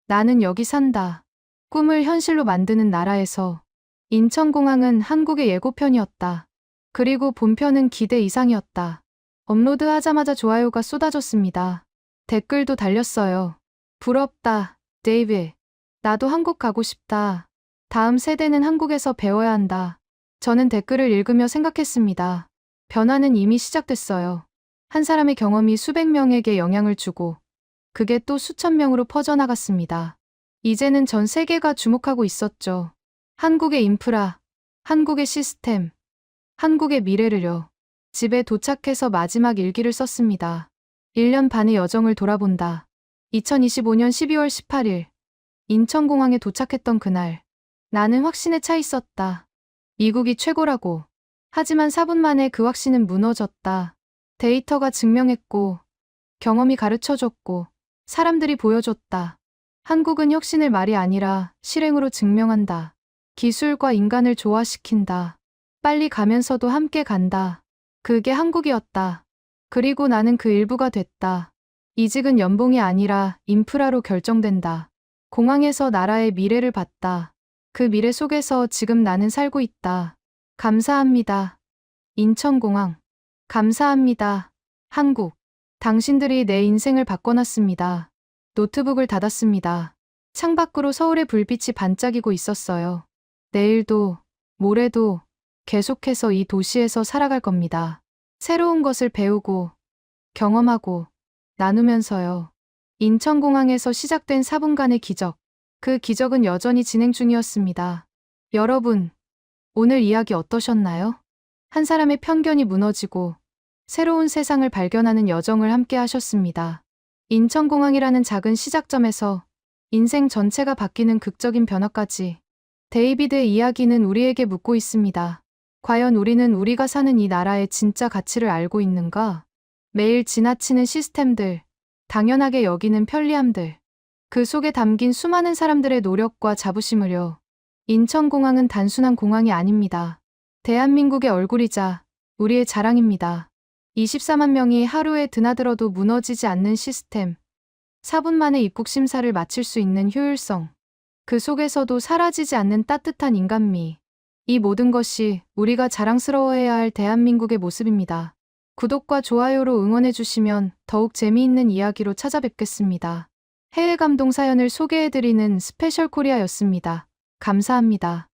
나는 여기 산다. 꿈을 현실로 만드는 나라에서. 인천공항은 한국의 예고편이었다. 그리고 본편은 기대 이상이었다. 업로드하자마자 좋아요가 쏟아졌습니다. 댓글도 달렸어요. 부럽다, 데이비. 나도 한국 가고 싶다. 다음 세대는 한국에서 배워야 한다. 저는 댓글을 읽으며 생각했습니다. 변화는 이미 시작됐어요. 한 사람의 경험이 수백 명에게 영향을 주고, 그게 또 수천 명으로 퍼져나갔습니다. 이제는 전 세계가 주목하고 있었죠. 한국의 인프라, 한국의 시스템, 한국의 미래를요. 집에 도착해서 마지막 일기를 썼습니다. 1년 반의 여정을 돌아본다. 2025년 12월 18일, 인천공항에 도착했던 그날. 나는 확신에 차 있었다. 미국이 최고라고. 하지만 4분 만에 그 확신은 무너졌다. 데이터가 증명했고, 경험이 가르쳐줬고, 사람들이 보여줬다. 한국은 혁신을 말이 아니라 실행으로 증명한다. 기술과 인간을 조화시킨다. 빨리 가면서도 함께 간다. 그게 한국이었다. 그리고 나는 그 일부가 됐다. 이직은 연봉이 아니라 인프라로 결정된다. 공항에서 나라의 미래를 봤다. 그 미래 속에서 지금 나는 살고 있다. 감사합니다. 인천공항. 감사합니다. 한국. 당신들이 내 인생을 바꿔놨습니다. 노트북을 닫았습니다. 창밖으로 서울의 불빛이 반짝이고 있었어요. 내일도, 모레도 계속해서 이 도시에서 살아갈 겁니다. 새로운 것을 배우고, 경험하고, 나누면서요. 인천공항에서 시작된 4분간의 기적. 그 기적은 여전히 진행 중이었습니다. 여러분, 오늘 이야기 어떠셨나요? 한 사람의 편견이 무너지고 새로운 세상을 발견하는 여정을 함께 하셨습니다. 인천공항이라는 작은 시작점에서 인생 전체가 바뀌는 극적인 변화까지 데이비드의 이야기는 우리에게 묻고 있습니다. 과연 우리는 우리가 사는 이 나라의 진짜 가치를 알고 있는가? 매일 지나치는 시스템들, 당연하게 여기는 편리함들, 그 속에 담긴 수많은 사람들의 노력과 자부심을요. 인천공항은 단순한 공항이 아닙니다. 대한민국의 얼굴이자 우리의 자랑입니다. 24만 명이 하루에 드나들어도 무너지지 않는 시스템, 4분 만에 입국 심사를 마칠 수 있는 효율성, 그 속에서도 사라지지 않는 따뜻한 인간미. 이 모든 것이 우리가 자랑스러워해야 할 대한민국의 모습입니다. 구독과 좋아요로 응원해주시면 더욱 재미있는 이야기로 찾아뵙겠습니다. 해외 감동 사연을 소개해드리는 스페셜 코리아였습니다. 감사합니다.